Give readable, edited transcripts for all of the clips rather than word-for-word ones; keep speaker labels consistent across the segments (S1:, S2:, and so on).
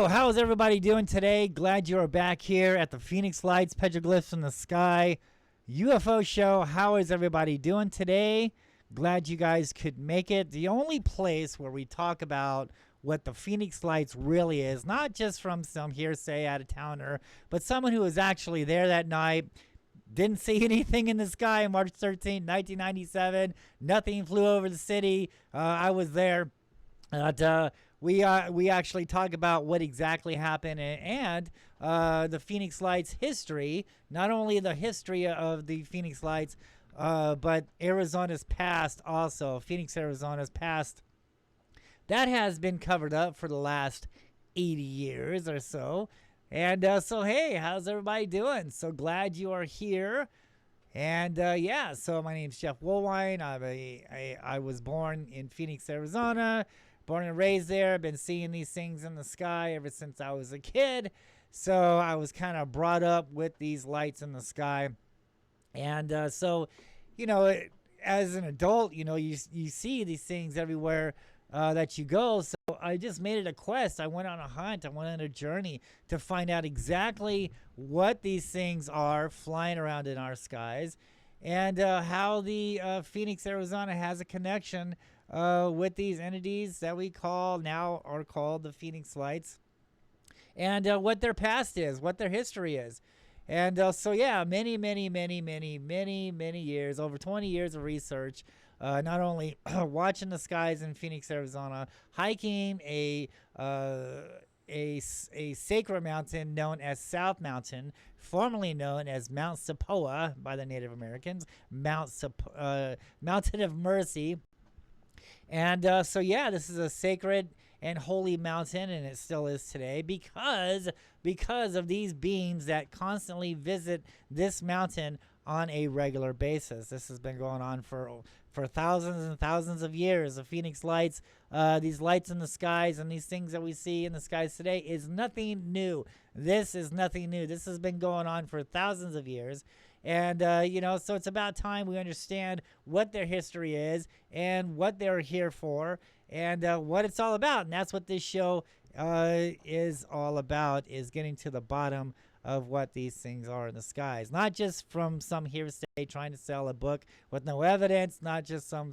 S1: So, how is everybody doing today? Glad you are back here at the Phoenix Lights, Petroglyphs in the Sky UFO show. How is everybody doing today? Glad you guys could make it. The only place where we talk about what the Phoenix Lights really is, not just from some hearsay out of towner, but someone who was actually there that night. Didn't see anything in the sky on March 13, 1997. Nothing flew over the city. I was there. We actually talk about what exactly happened and the Phoenix Lights history. Not only the history of the Phoenix Lights, but Arizona's past also. Phoenix, Arizona's past. That has been covered up for the last 80 years or so. And so, hey, how's everybody doing? So glad you are here. And yeah, so my name's Jeff Woolwine. I was born in Phoenix, Arizona. Born and raised there. I've been seeing these things in the sky ever since I was a kid. So I was kind of brought up with these lights in the sky. And so, you know, as an adult, you know, you see these things everywhere that you go. So I just made it a quest. I went on a hunt. I went on a journey to find out exactly what these things are flying around in our skies and how the Phoenix, Arizona has a connection with these entities that we now are called the Phoenix Lights, and what their past is, what their history is. And so, yeah, many years, over 20 years of research, not only watching the skies in Phoenix, Arizona, hiking a sacred mountain known as South Mountain, formerly known as Mount Sepoa by the Native Americans, Mountain of Mercy. And so, yeah, this is a sacred and holy mountain, and it still is today because of these beings that constantly visit this mountain on a regular basis. This has been going on for thousands and thousands of years. The Phoenix Lights, these lights in the skies and these things that we see in the skies today is nothing new. This is nothing new. This has been going on for thousands of years. And, you know, so it's about time we understand what their history is and what they're here for and what it's all about. And that's what this show is all about, is getting to the bottom of what these things are in the skies. Not just from some hearsay trying to sell a book with no evidence, not just some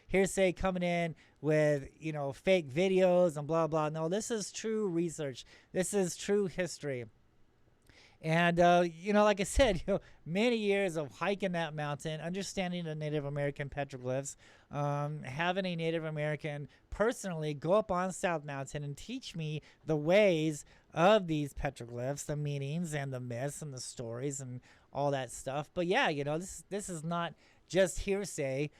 S1: hearsay coming in with, you know, fake videos and blah, blah. No, this is true research. This is true history. And, you know, like I said, you know, many years of hiking that mountain, understanding the Native American petroglyphs, having a Native American personally go up on South Mountain and teach me the ways of these petroglyphs, the meanings and the myths and the stories and all that stuff. But yeah, you know, this is not just hearsay.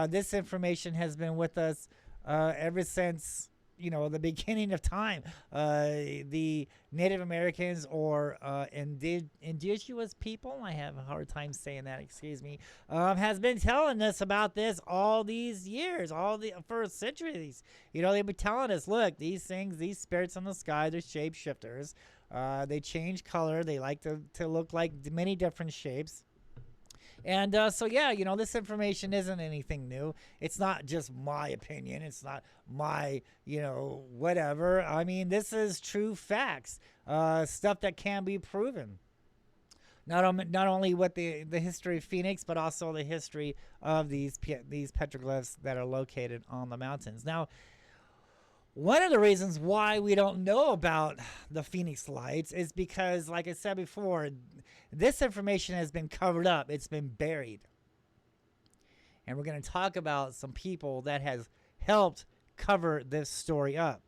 S1: This information has been with us ever since, you know, the beginning of time. The Native Americans or indigenous people, I have a hard time saying that, excuse me, has been telling us about this all these years, for centuries. You know, they've been telling us, look, these things, these spirits in the sky, they're shapeshifters. They change color. They like to look like many different shapes. And so, yeah, you know, this information isn't anything new. It's not just my opinion. It's not my, you know, whatever. I mean, this is true facts, stuff that can be proven. Not only what the history of Phoenix, but also the history of these petroglyphs that are located on the mountains. Now, one of the reasons why we don't know about the Phoenix Lights is because, like I said before, this information has been covered up. It's been buried. And we're going to talk about some people that has helped cover this story up.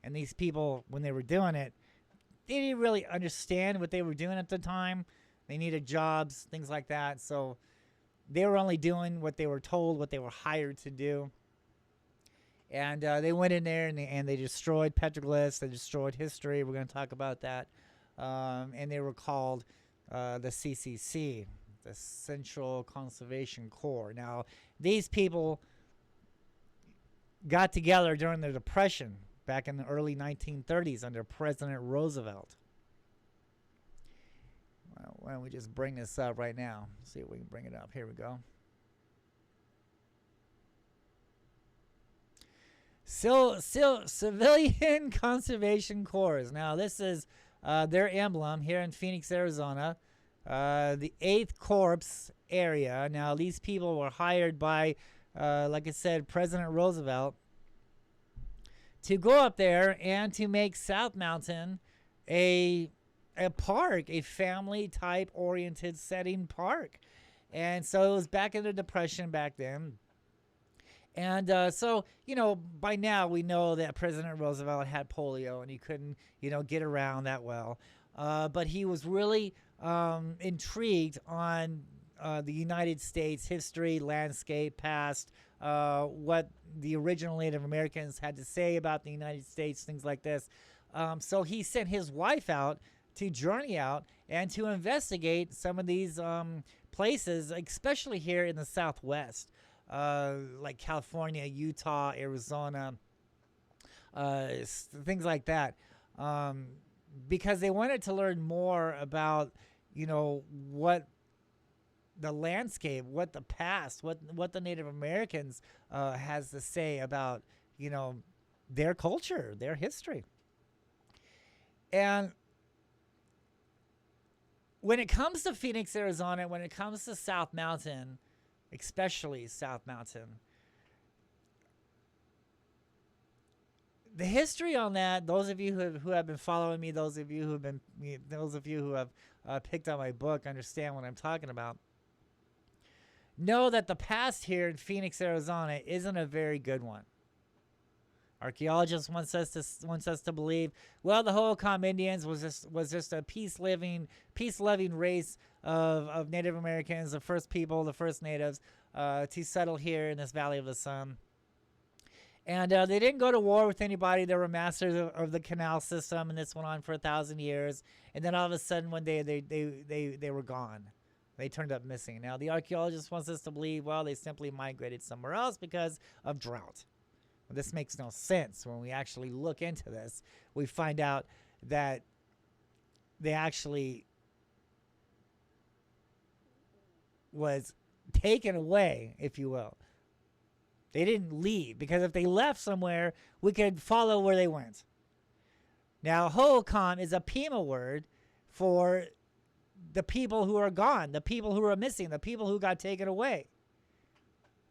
S1: And these people, when they were doing it, they didn't really understand what they were doing at the time. They needed jobs, things like that. So they were only doing what they were told, what they were hired to do. And they went in there and they destroyed petroglyphs. They destroyed history. We're going to talk about that. And they were called the C.C.C, the Central Conservation Corps. Now, these people got together during the Depression back in the early 1930s under President Roosevelt. Well, why don't we just bring this up right now? See if we can bring it up. Here we go. Civilian Conservation Corps. Now, this is their emblem here in Phoenix, Arizona. The 8th Corps area. Now, these people were hired by, like I said, President Roosevelt to go up there and to make South Mountain a park, a family type oriented setting park. And so it was back in the Depression back then. And so, by now we know that President Roosevelt had polio and he couldn't, get around that well. But he was really intrigued on the United States history, landscape, past, what the original Native Americans had to say about the United States, things like this. So he sent his wife out to journey out and to investigate some of these places, especially here in the Southwest. Like California, Utah, Arizona, things like that, because they wanted to learn more about, what the landscape, what the past, what the Native Americans has to say about, their culture, their history. And when it comes to Phoenix, Arizona, when it comes to South Mountain, especially South Mountain, the history on that, those of you who have been following me, those of you who have picked up my book, understand what I'm talking about. Know that the past here in Phoenix, Arizona, isn't a very good one. Archaeologists wants us to believe, well, the Hohokam Indians was just a peace loving race of Native Americans, the first people, the first natives to settle here in this Valley of the Sun. And they didn't go to war with anybody. They were masters of the canal system, and this went on for 1,000 years. And then all of a sudden, one day, they were gone. They turned up missing. Now, the archaeologist wants us to believe, well, they simply migrated somewhere else because of drought. Well, this makes no sense. When we actually look into this, we find out that they actually was taken away, if you will. They didn't leave, because if they left somewhere, we could follow where they went. Now, Hohokam is a Pima word for the people who are gone, the people who are missing, the people who got taken away.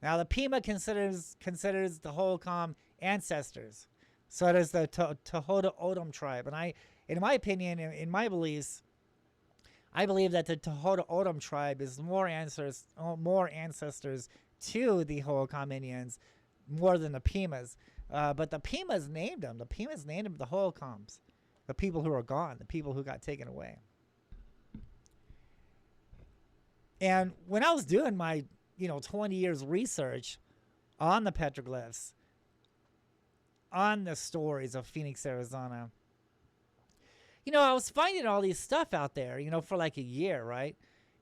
S1: Now, the Pima considers the Hohokam ancestors. So does the Tohono O'odham tribe. And in my opinion, in my beliefs, I believe that the Tohono O'odham tribe is more ancestors to the Hohokam Indians more than the Pimas. But the Pimas named them. The Pimas named them the Hohokams, the people who are gone, the people who got taken away. And when I was doing my 20 years research on the petroglyphs, on the stories of Phoenix, Arizona, I was finding all these stuff out there, for like a year, right?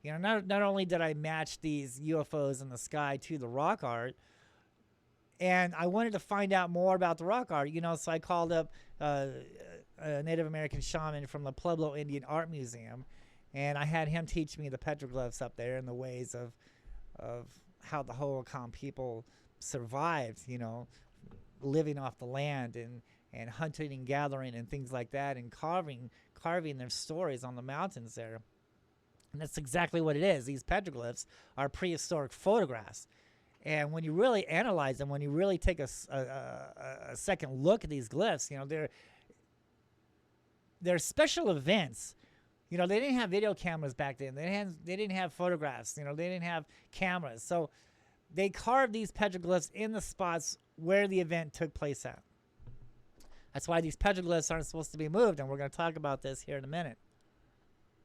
S1: Not only did I match these UFOs in the sky to the rock art, and I wanted to find out more about the rock art, so I called up a Native American shaman from the Pueblo Indian Art Museum, and I had him teach me the petroglyphs up there and the ways of how the Hohokam people survived, living off the land and hunting and gathering and things like that, and carving their stories on the mountains there. And that's exactly what it is. These petroglyphs are prehistoric photographs. And when you really analyze them, when you really take a second look at these glyphs, they're special events. They didn't have video cameras back then. They didn't have photographs. They didn't have cameras. So they carved these petroglyphs in the spots where the event took place at. That's why these petroglyphs aren't supposed to be moved, and we're going to talk about this here in a minute.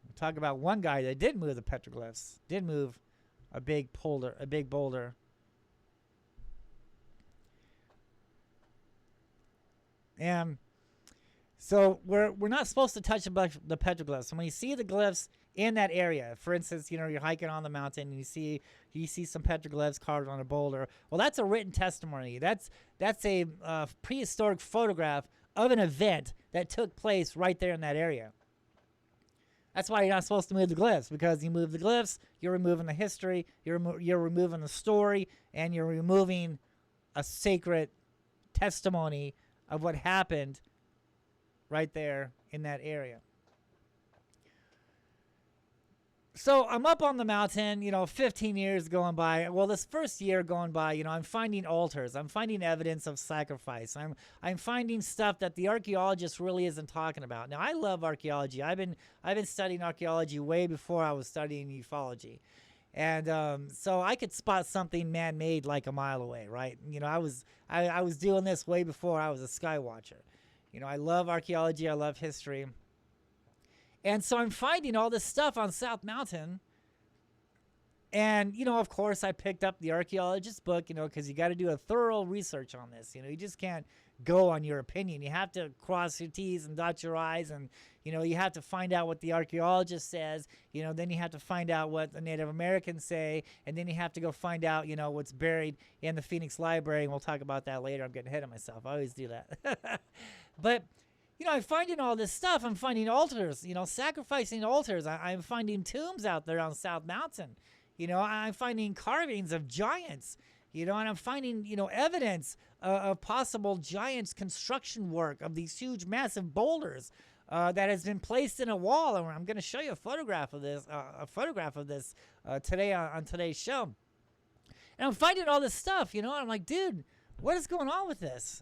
S1: We'll talk about one guy that did move the petroglyphs, did move a big boulder. And so we're not supposed to touch the petroglyphs. So when you see the glyphs in that area, for instance, you're hiking on the mountain and you see some petroglyphs carved on a boulder. Well, that's a written testimony. That's a prehistoric photograph of an event that took place right there in that area. That's why you're not supposed to move the glyphs, because you move the glyphs, you're removing the history, you're removing the story, and you're removing a sacred testimony of what happened right there in that area. So I'm up on the mountain, 15 years going by. Well, this first year going by, I'm finding altars. I'm finding evidence of sacrifice. I'm finding stuff that the archaeologist really isn't talking about. Now, I love archaeology. I've been studying archaeology way before I was studying ufology. And so I could spot something man-made like a mile away, right? I was doing this way before I was a sky watcher. I love archaeology. I love history. And so I'm finding all this stuff on South Mountain. And, of course, I picked up the archaeologist's book, because you got to do a thorough research on this. You just can't go on your opinion. You have to cross your T's and dot your I's. And, you have to find out what the archaeologist says. Then you have to find out what the Native Americans say. And then you have to go find out, what's buried in the Phoenix Library. And we'll talk about that later. I'm getting ahead of myself. I always do that. But I'm finding all this stuff. I'm finding altars, sacrificing altars. I'm finding tombs out there on South Mountain. I'm finding carvings of giants, and I'm finding, evidence of possible giants' construction work of these huge, massive boulders that has been placed in a wall. And I'm going to show you a photograph of this, today on today's show. And I'm finding all this stuff, and I'm like, dude, what is going on with this,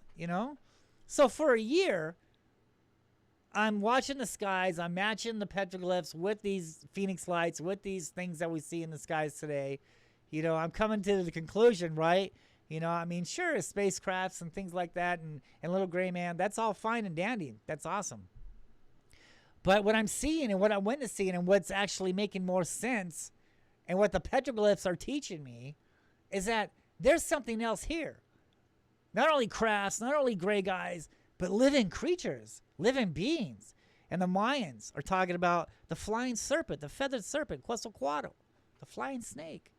S1: So for a year, I'm watching the skies. I'm matching the petroglyphs with these phoenix lights, with these things that we see in the skies today. I'm coming to the conclusion, right? Sure, spacecrafts and things like that and little gray man, that's all fine and dandy. That's awesome. But what I'm seeing and what I'm witnessing and what's actually making more sense and what the petroglyphs are teaching me is that there's something else here. Not only crafts, not only gray guys, but living creatures, living beings. And the Mayans are talking about the flying serpent, the feathered serpent, Quetzalcoatl, the flying snake.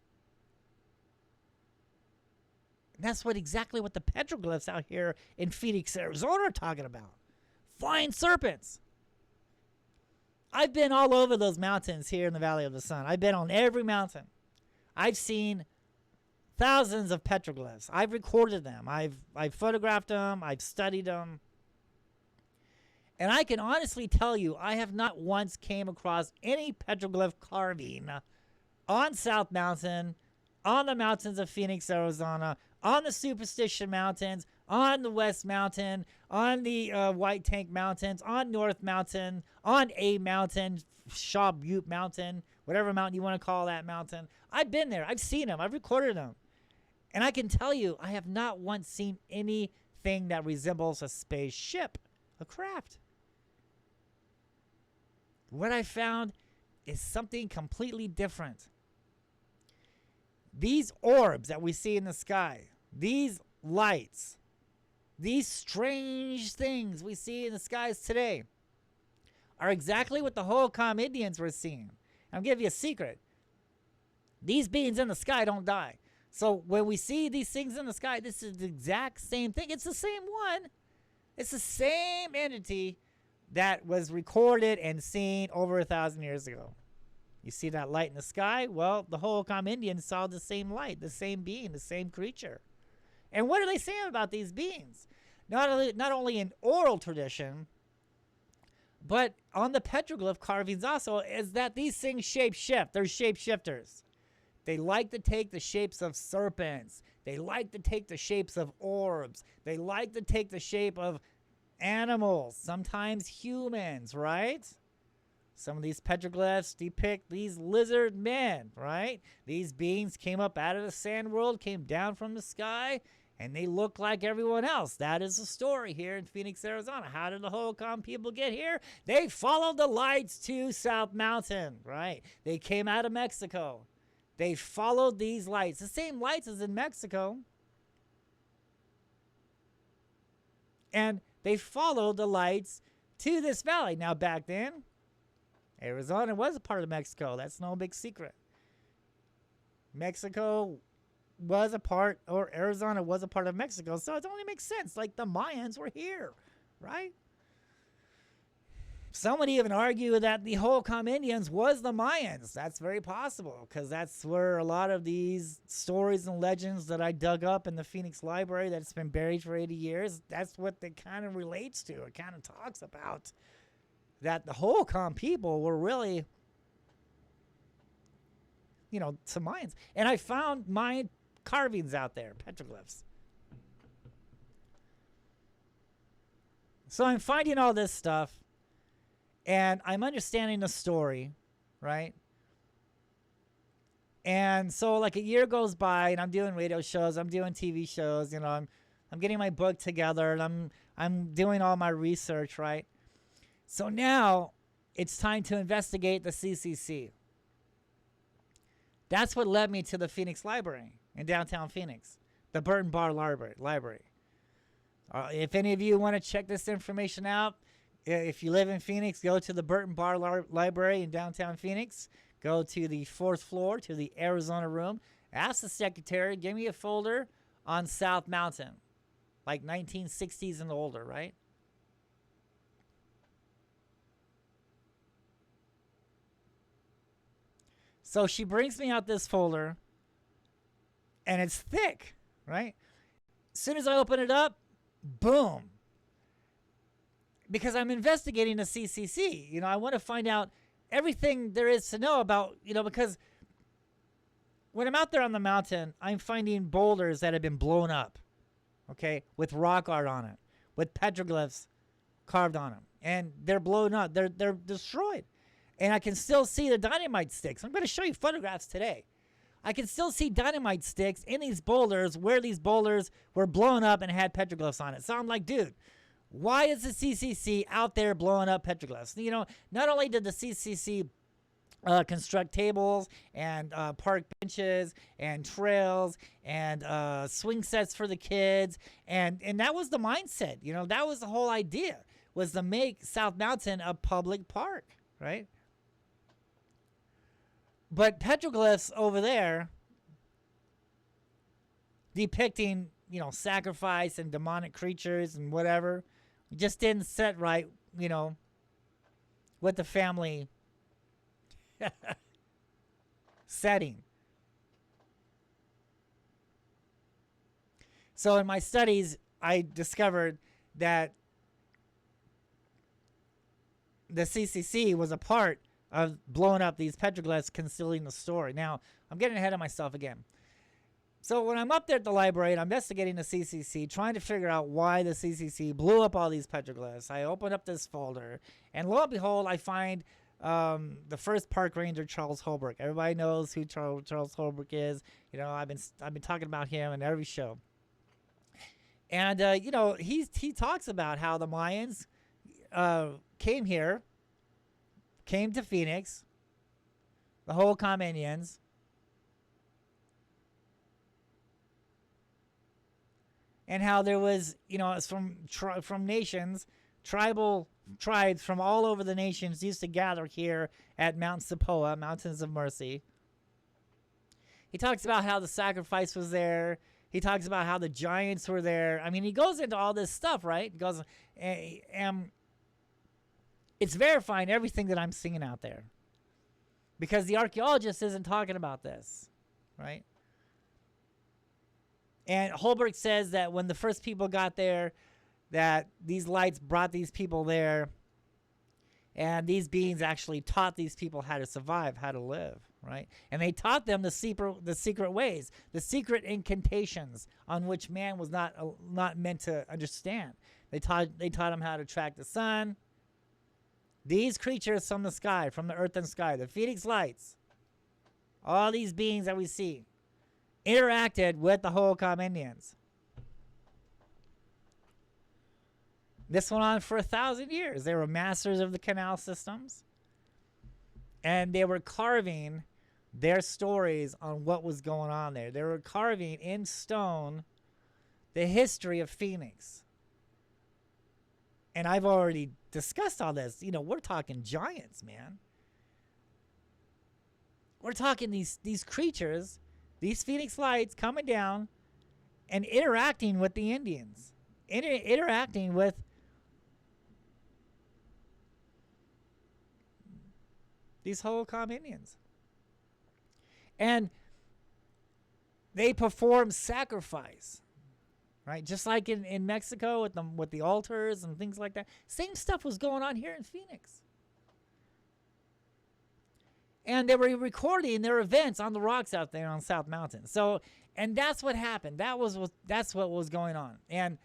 S1: And that's exactly what the petroglyphs out here in Phoenix, Arizona are talking about. Flying serpents. I've been all over those mountains here in the Valley of the Sun. I've been on every mountain. I've seen thousands of petroglyphs. I've recorded them. I've photographed them. I've studied them. And I can honestly tell you, I have not once came across any petroglyph carving on South Mountain, on the mountains of Phoenix, Arizona, on the Superstition Mountains, on the West Mountain, on the White Tank Mountains, on North Mountain, on A Mountain, Shaw Butte Mountain, whatever mountain you want to call that mountain. I've been there. I've seen them. I've recorded them. And I can tell you, I have not once seen anything that resembles a spaceship, a craft. What I found is something completely different. These orbs that we see in the sky, these lights, these strange things we see in the skies today are exactly what the Hohokam Indians were seeing. I'll give you a secret. These beings in the sky don't die. So when we see these things in the sky, this is the exact same thing. It's the same one. It's the same entity that was recorded and seen over 1,000 years ago. You see that light in the sky? Well, the Hohokam Indians saw the same light, the same being, the same creature. And what are they saying about these beings? Not only in oral tradition, but on the petroglyph carvings also, is that these things shape-shift. They're shape-shifters. They like to take the shapes of serpents. They like to take the shapes of orbs. They like to take the shape of animals, sometimes humans, right? Some of these petroglyphs depict these lizard men, right? These beings came up out of the sand world, came down from the sky, and they look like everyone else. That is the story here in Phoenix, Arizona. How did the Hohokam people get here? They followed the lights to South Mountain, right? They came out of Mexico. They followed these lights, the same lights as in Mexico. And they followed the lights to this valley. Now, back then, Arizona was a part of Mexico. That's no big secret. Mexico was a part, or Arizona was a part of Mexico, so it only makes sense. Like the Mayans were here, right? Some would even argue that the Holcomb Indians was the Mayans. That's very possible because that's where a lot of these stories and legends that I dug up in the Phoenix Library that's been buried for 80 years, that's what it kind of relates to. It kind of talks about that the Holcomb people were really, some Mayans. And I found Mayan carvings out there, petroglyphs. So I'm finding all this stuff. And I'm understanding the story, right? And so like a year goes by and I'm doing radio shows, I'm doing TV shows, I'm getting my book together and I'm doing all my research, right? So now it's time to investigate the C.C.C. That's what led me to the Phoenix Library in downtown Phoenix, the Burton Bar Library. If any of you want to check this information out, if you live in Phoenix, go to the Burton Bar Library in downtown Phoenix. Go to the 4th floor, to the Arizona room. Ask the secretary, give me a folder on South Mountain, like 1960s and older, right? So she brings me out this folder, and it's thick, right? As soon as I open it up, boom. Because I'm investigating the C.C.C. I want to find out everything there is to know about, because when I'm out there on the mountain, I'm finding boulders that have been blown up, okay, with rock art on it, with petroglyphs carved on them. And they're blown up. They're destroyed. And I can still see the dynamite sticks. I'm going to show you photographs today. I can still see dynamite sticks in these boulders where these boulders were blown up and had petroglyphs on it. So I'm like, dude, why is the C.C.C. out there blowing up petroglyphs? Not only did the C.C.C. Construct tables and park benches and trails and swing sets for the kids, and that was the mindset. That was the whole idea, was to make South Mountain a public park, right? But petroglyphs over there depicting, sacrifice and demonic creatures and whatever, just didn't sit right, with the family setting. So in my studies, I discovered that the C.C.C. was a part of blowing up these petroglyphs, concealing the story. Now, I'm getting ahead of myself again. So when I'm up there at the library and I'm investigating the C.C.C., trying to figure out why the C.C.C. blew up all these petroglyphs, I open up this folder, and lo and behold, I find the first park ranger, Charles Holbrook. Everybody knows who Charles Holbrook is. I've been talking about him in every show. And he talks about how the Mayans came to Phoenix, the Holcomb Indians, and how there was, it's from nations, tribal tribes from all over the nations used to gather here at Mount Sepoa, Mountains of Mercy. He talks about how the sacrifice was there. He talks about how the giants were there. I mean, he goes into all this stuff, right? He goes, and it's verifying everything that I'm seeing out there. Because the archaeologist isn't talking about this, right? And Holbrook says that when the first people got there, that these lights brought these people there, and these beings actually taught these people how to survive, how to live, right? And they taught them the secret ways, the secret incantations on which man was not meant to understand. They taught them how to track the sun. These creatures from the sky, from the earth and sky, the Phoenix Lights, all these beings that we see, interacted with the Holcomb Indians. This went on for 1,000 years. They were masters of the canal systems, and they were carving their stories on what was going on there. They were carving in stone the history of Phoenix. And I've already discussed all this. We're talking giants, man. We're talking these creatures, these Phoenix Lights coming down and interacting with the Indians, interacting with these Hohokam Indians. And they perform sacrifice, right? Just like in Mexico with the altars and things like that. Same stuff was going on here in Phoenix. And they were recording their events on the rocks out there on South Mountain. So, and that's what happened. That's what was going on. And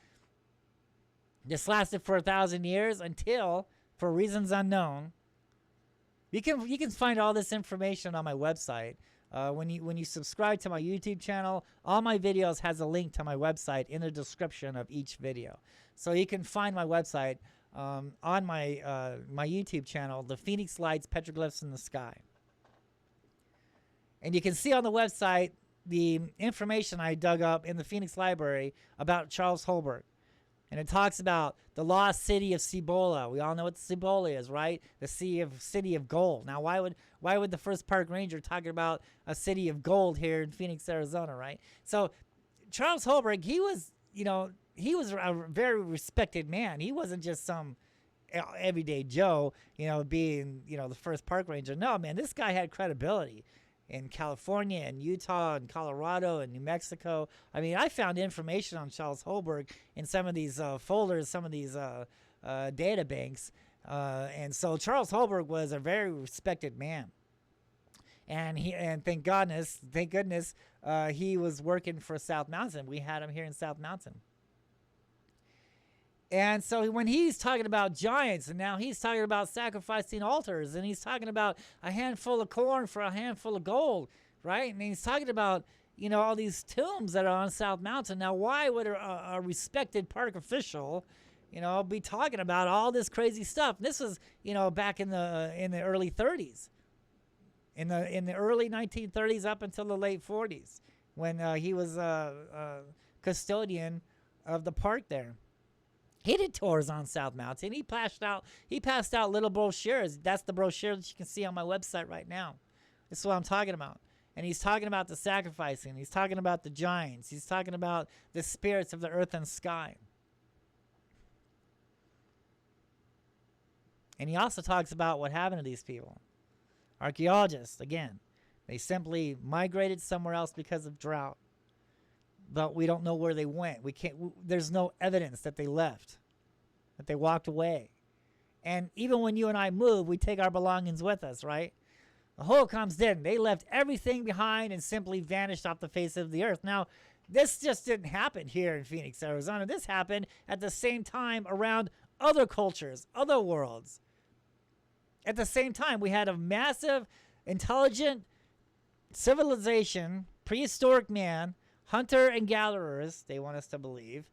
S1: this lasted for 1,000 years until, for reasons unknown, you can find all this information on my website. When you subscribe to my YouTube channel, all my videos has a link to my website in the description of each video. So you can find my website on my my YouTube channel, The Phoenix Lights Petroglyphs in the Sky. And you can see on the website the information I dug up in the Phoenix Library about Charles Holbrook. And it talks about the lost city of Cibola. We all know what Cibola is, right? The city of gold. Now, why would the first park ranger talking about a city of gold here in Phoenix, Arizona, right? So Charles Holbrook, he was a very respected man. He wasn't just some everyday Joe, being, the first park ranger. No, man, this guy had credibility in California and Utah and Colorado and New Mexico. I mean, I found information on Charles Holbrook in some of these folders, some of these data banks. And so Charles Holbrook was a very respected man. And thank goodness, he was working for South Mountain. We had him here in South Mountain. And so when he's talking about giants, and now he's talking about sacrificing altars, and he's talking about a handful of corn for a handful of gold, right? And he's talking about, all these tombs that are on South Mountain. Now, why would a respected park official, be talking about all this crazy stuff? This was, back in the early 30s, in the early 1930s up until the late 40s, when he was custodian of the park there. He did tours on South Mountain. He passed out little brochures. That's the brochure that you can see on my website right now. This is what I'm talking about. And he's talking about the sacrificing. He's talking about the giants. He's talking about the spirits of the earth and sky. And he also talks about what happened to these people. Archaeologists, again, they simply migrated somewhere else because of drought. But we don't know where they went. There's no evidence that they left, that they walked away. And even when you and I move, we take our belongings with us, right? The Hohokams didn't. They left everything behind and simply vanished off the face of the earth. Now, this just didn't happen here in Phoenix, Arizona. This happened at the same time around other cultures, other worlds. At the same time, we had a massive, intelligent civilization, prehistoric man, hunter and gatherers, they want us to believe.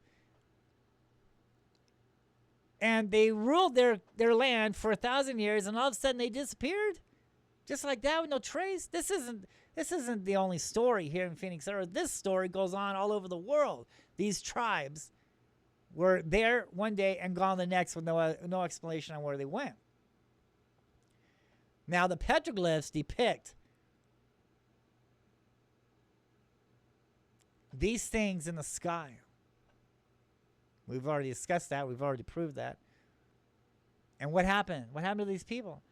S1: And they ruled their land for 1,000 years, and all of a sudden they disappeared. Just like that, with no trace. This isn't the only story here in Phoenix, Arizona. This story goes on all over the world. These tribes were there one day and gone the next with no explanation on where they went. Now, the petroglyphs depict these things in the sky. We've already discussed that. We've already proved that. And what happened? What happened to these people?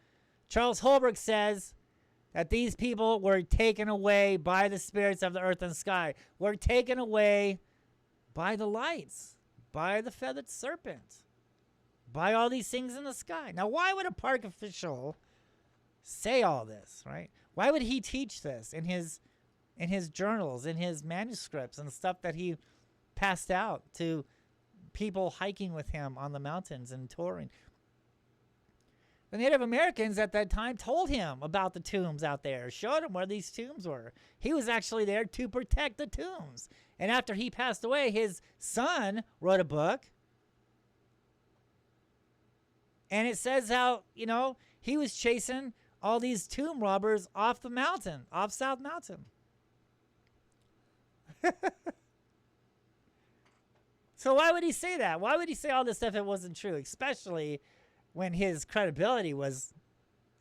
S1: Charles Holbrook says that these people were taken away by the spirits of the earth and sky. Were taken away by the lights, by the feathered serpent, by all these things in the sky. Now, why would a park official say all this, right? Why would he teach this in his journals, in his manuscripts and stuff that he passed out to people hiking with him on the mountains and touring? The Native Americans at that time told him about the tombs out there, showed him where these tombs were. He was actually there to protect the tombs. And after he passed away, his son wrote a book. And it says how, he was chasing all these tomb robbers off the mountain, off South Mountain. So why would he say that? Why would he say all this stuff if it wasn't true? Especially when his credibility was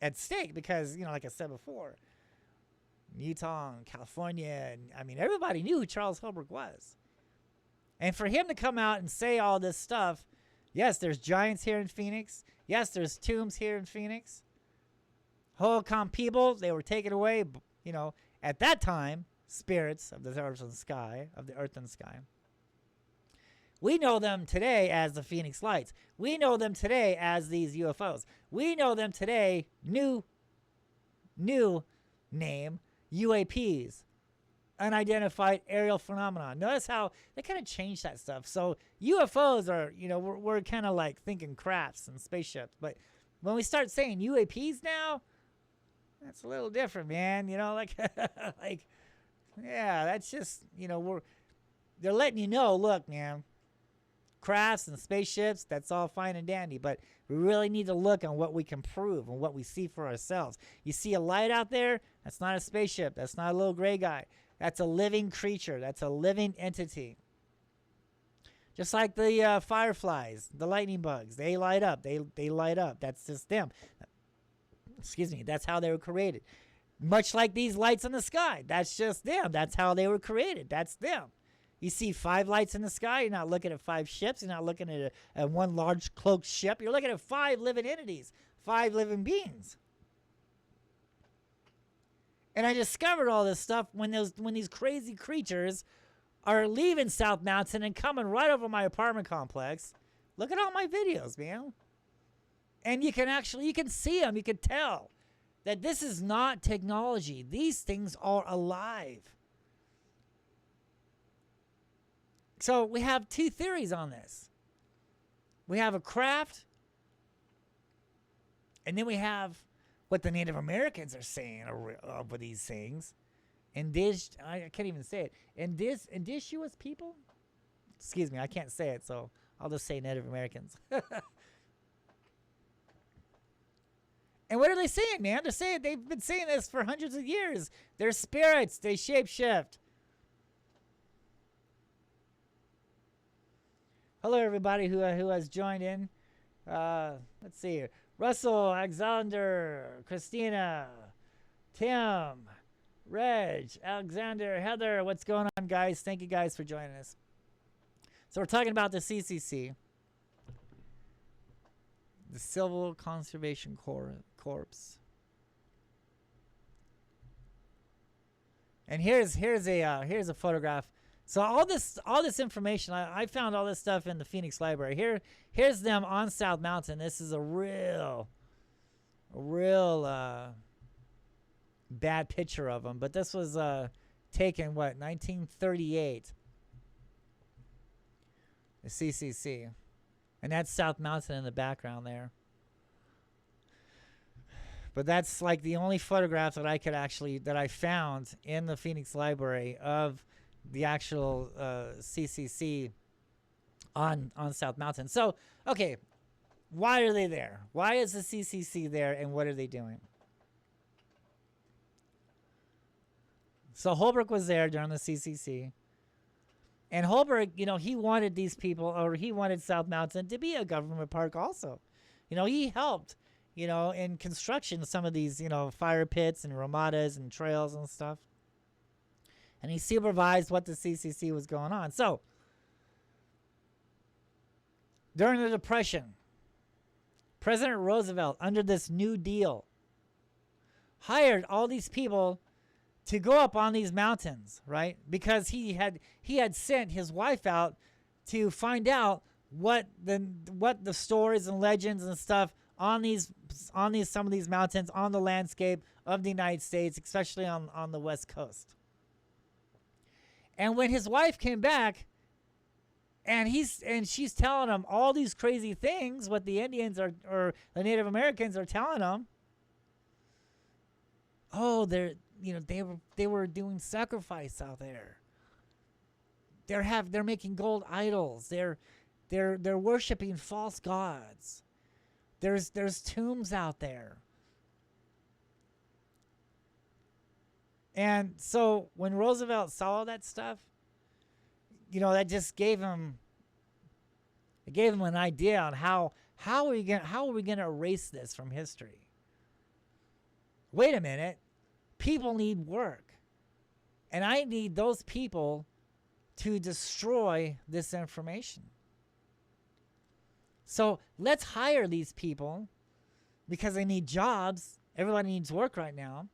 S1: at stake because, like I said before, Utah and California, and everybody knew who Charles Holbrook was. And for him to come out and say all this stuff, yes, there's giants here in Phoenix. Yes, there's tombs here in Phoenix. Hohokam people, they were taken away, at that time, spirits of the earth and sky, of the earth and sky. We know them today as the Phoenix Lights. We know them today as these UFOs. We know them today, new name, UAPs, unidentified aerial phenomenon. Notice how they kind of changed that stuff. So UFOs are, we're kind of like thinking crafts and spaceships. But when we start saying UAPs now, that's a little different, man. That's just, they're letting you know, look, man, crafts and spaceships, that's all fine and dandy, but we really need to look on what we can prove and what we see for ourselves. You see a light out there? That's not a spaceship. That's not a little gray guy. That's a living creature. That's a living entity. Just like the fireflies, the lightning bugs. They light up. They light up. That's just them. Excuse me. That's how they were created. Much like these lights in the sky. That's just them. That's how they were created. That's them. You see 5 lights in the sky, you're not looking at 5 ships. You're not looking at one large cloaked ship. You're looking at 5 living entities, 5 living beings. And I discovered all this stuff when these crazy creatures are leaving South Mountain and coming right over my apartment complex. Look at all my videos, man. And you can see them. You can tell that this is not technology. These things are alive. So we have 2 theories on this. We have a craft, and then we have what the Native Americans are saying with these things. I can't even say it. Indigenous people? Excuse me, I can't say it, so I'll just say Native Americans. And what are they saying, man? They're saying they've been saying this for hundreds of years. They're spirits. They shapeshift. Hello, everybody who has joined in. Let's see here. Russell, Alexander, Christina, Tim, Reg, Alexander, Heather. What's going on, guys? Thank you, guys, for joining us. So we're talking about the C.C.C., the Civil Conservation Corps. And here's a photograph. So all this information, I found all this stuff in the Phoenix Library. Here's them on South Mountain. This is a real bad picture of them. But this was taken, 1938. The C.C.C. And that's South Mountain in the background there. But that's like the only photograph that I found in the Phoenix Library of the actual C.C.C. on South Mountain. So, okay, why are they there? Why is the C.C.C. there, and what are they doing? So Holbrook was there during the C.C.C. And Holbrook, he wanted these people, or he wanted South Mountain to be a government park also. He helped, in construction some of these, fire pits and ramadas and trails and stuff. And he supervised what the C.C.C. was going on. So, during the Depression, President Roosevelt, under this New Deal, hired all these people to go up on these mountains, right? Because he had sent his wife out to find out what the stories and legends and stuff on some of these mountains, on the landscape of the United States, especially on the West Coast. And when his wife came back, and she's telling him all these crazy things, what the Indians or the Native Americans are telling him. Oh, they were doing sacrifice out there. They're making gold idols. They're worshiping false gods. There's tombs out there. And so when Roosevelt saw all that stuff, that just gave him an idea on how are we going to erase this from history? Wait a minute. People need work. And I need those people to destroy this information. So let's hire these people because they need jobs Everybody needs work right now.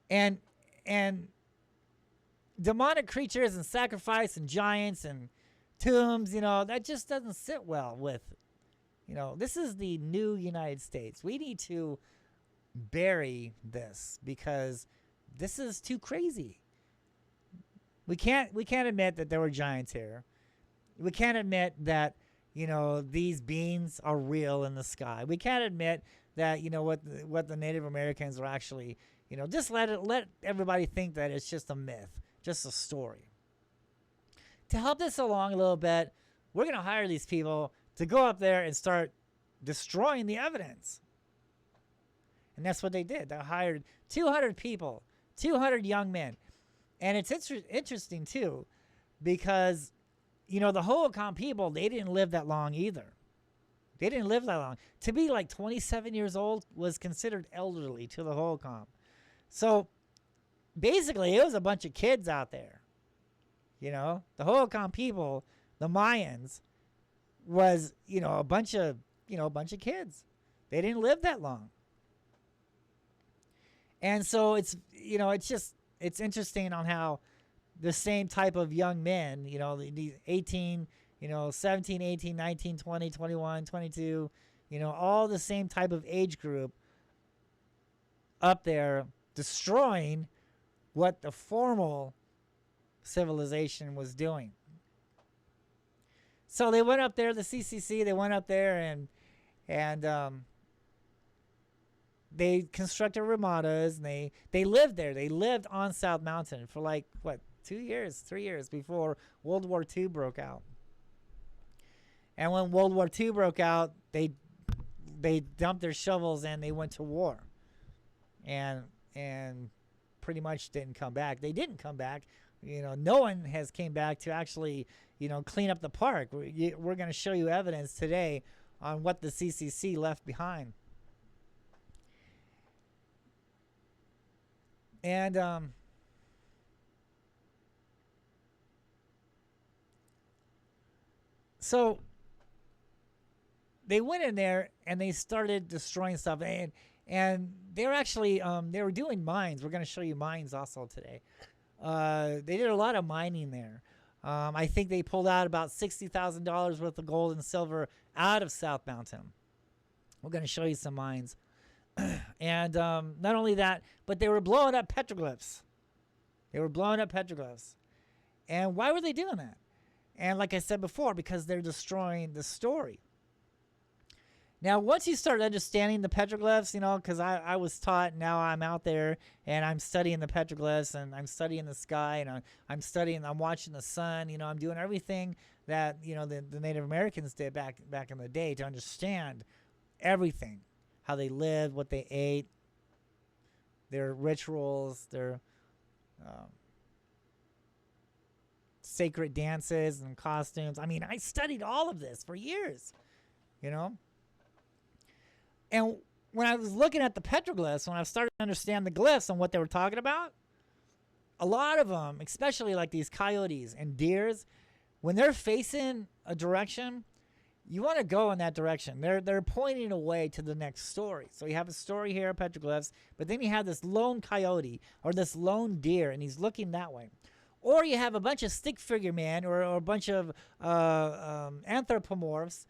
S1: And demonic creatures and sacrifice and giants and tombs, that just doesn't sit well with, this is the new United States. We need to bury this because this is too crazy. We can't admit that there were giants here. We can't admit that, these beings are real in the sky. We can't admit that, what the Native Americans were actually, just let everybody think that it's just a myth, just a story. To help this along a little bit, we're going to hire these people to go up there and start destroying the evidence. And that's what they did. They hired 200 people, 200 young men. And it's interesting, too, because, the Hohokam people, they didn't live that long either. They didn't live that long. To be like 27 years old was considered elderly to the Hohokam. So basically, it was a bunch of kids out there. The Hohokam people, the Mayans, was, a bunch of kids. They didn't live that long. And so it's interesting on how the same type of young men, these 18, 17, 18, 19, 20, 21, 22, all the same type of age group up there destroying what the formal civilization was doing. So they went up there, the C.C.C, they went up there and they constructed ramadas, and they lived there. They lived on South Mountain for 3 years before World War II broke out. And when World War II broke out, they dumped their shovels and they went to war. And pretty much didn't come back. They didn't come back. No one has came back to actually, clean up the park. We're going to show you evidence today on what the C.C.C left behind. And so they went in there and they started destroying stuff, and they were actually they were doing mines. We're going to show you mines also today. They did a lot of mining there. I think they pulled out about $60,000 worth of gold and silver out of South Mountain. We're going to show you some mines. And not only that, but they were blowing up petroglyphs. And why were they doing that? And like I said before, because they're destroying the story. Now, once you start understanding the petroglyphs, because I was taught, now I'm out there and I'm studying the petroglyphs and I'm studying the sky and I'm watching the sun, I'm doing everything that, the Native Americans did back in the day to understand everything. How they lived, what they ate, their rituals, their sacred dances and costumes. I mean, I studied all of this for years, And when I was looking at the petroglyphs, when I started to understand the glyphs and what they were talking about, a lot of them, especially like these coyotes and deers, when they're facing a direction, you want to go in that direction. They're pointing away to the next story. So you have a story here, petroglyphs, but then you have this lone coyote or this lone deer, and he's looking that way. Or you have a bunch of stick figure man or a bunch of anthropomorphs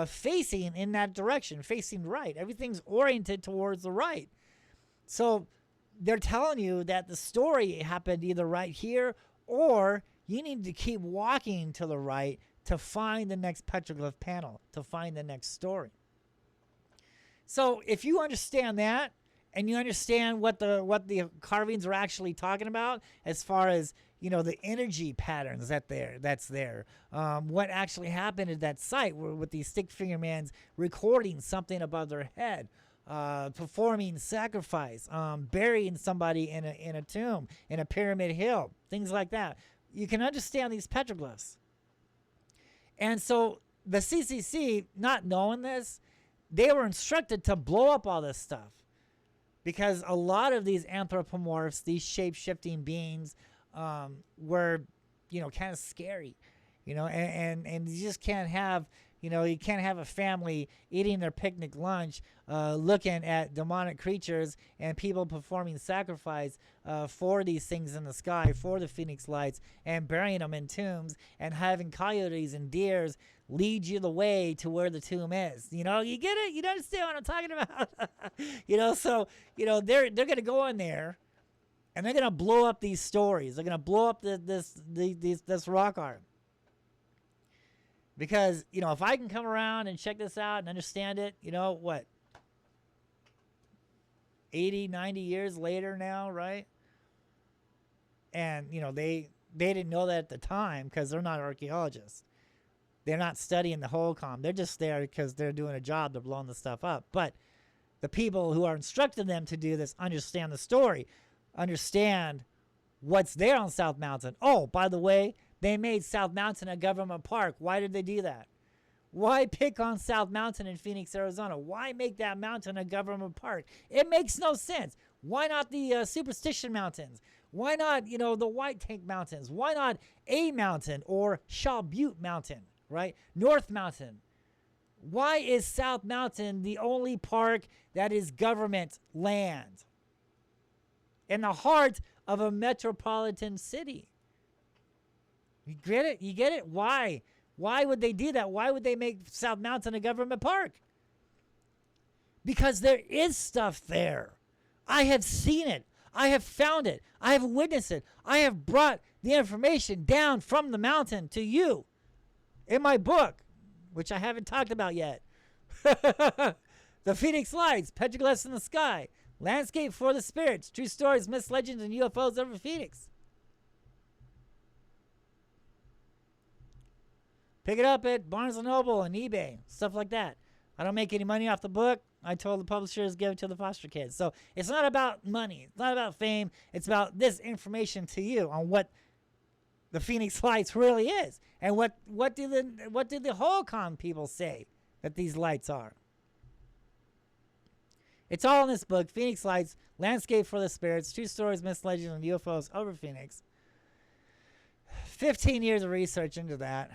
S1: facing in that direction, facing right. Everything's oriented towards the right. So they're telling you that the story happened either right here, or you need to keep walking to the right to find the next petroglyph panel, to find the next story. So if you understand that, and you understand what the carvings are actually talking about, as far as the energy patterns that's there, what actually happened at that site with these stick figure mans recording something above their head, performing sacrifice, burying somebody in a tomb, in a pyramid hill, things like that. You can understand these petroglyphs. And so the C.C.C, not knowing this, they were instructed to blow up all this stuff, because a lot of these anthropomorphs, these shape-shifting beings, were, kind of scary, and you just can't have, You can't have a family eating their picnic lunch, looking at demonic creatures and people performing sacrifice for these things in the sky, for the phoenix lights, and burying them in tombs, and having coyotes and deers lead you the way to where the tomb is. You get it? You understand what I'm talking about? So they're gonna go in there, and they're gonna blow up these stories. They're gonna blow up this rock art. Because, if I can come around and check this out and understand it, 80, 90 years later now, right? And, they didn't know that at the time because they're not archaeologists. They're not studying the whole com. They're just there because they're doing a job. They're blowing the stuff up. But the people who are instructing them to do this understand the story, understand what's there on South Mountain. Oh, by the way, they made South Mountain a government park. Why did they do that? Why pick on South Mountain in Phoenix, Arizona? Why make that mountain a government park? It makes no sense. Why not the Superstition Mountains? Why not, the White Tank Mountains? Why not A Mountain or Shaw Butte Mountain, right? North Mountain. Why is South Mountain the only park that is government land in the heart of a metropolitan city? You get it? You get it? Why? Why would they do that? Why would they make South Mountain a government park? Because there is stuff there. I have seen it. I have found it. I have witnessed it. I have brought the information down from the mountain to you in my book, which I haven't talked about yet. The Phoenix Lights, Petroglyphs in the Sky, Landscape for the Spirits, True Stories, Myths, Legends, and UFOs over Phoenix. Pick it up at Barnes & Noble and eBay, stuff like that. I don't make any money off the book. I told the publishers give it to the foster kids. So it's not about money. It's not about fame. It's about this information to you on what the Phoenix Lights really is, and what do the Holcomb people say that these lights are. It's all in this book, Phoenix Lights, Landscape for the Spirits, True Stories, Myths, Legends, and UFOs over Phoenix. 15 years of research into that.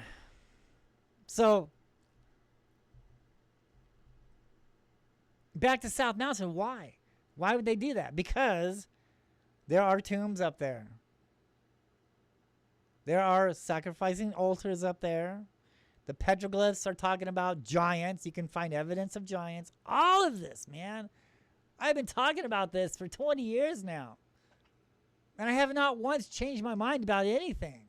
S1: So, back to South Mountain, why? Why would they do that? Because there are tombs up there. There are sacrificing altars up there. The petroglyphs are talking about giants. You can find evidence of giants. All of this, man. I've been talking about this for 20 years now. And I have not once changed my mind about anything.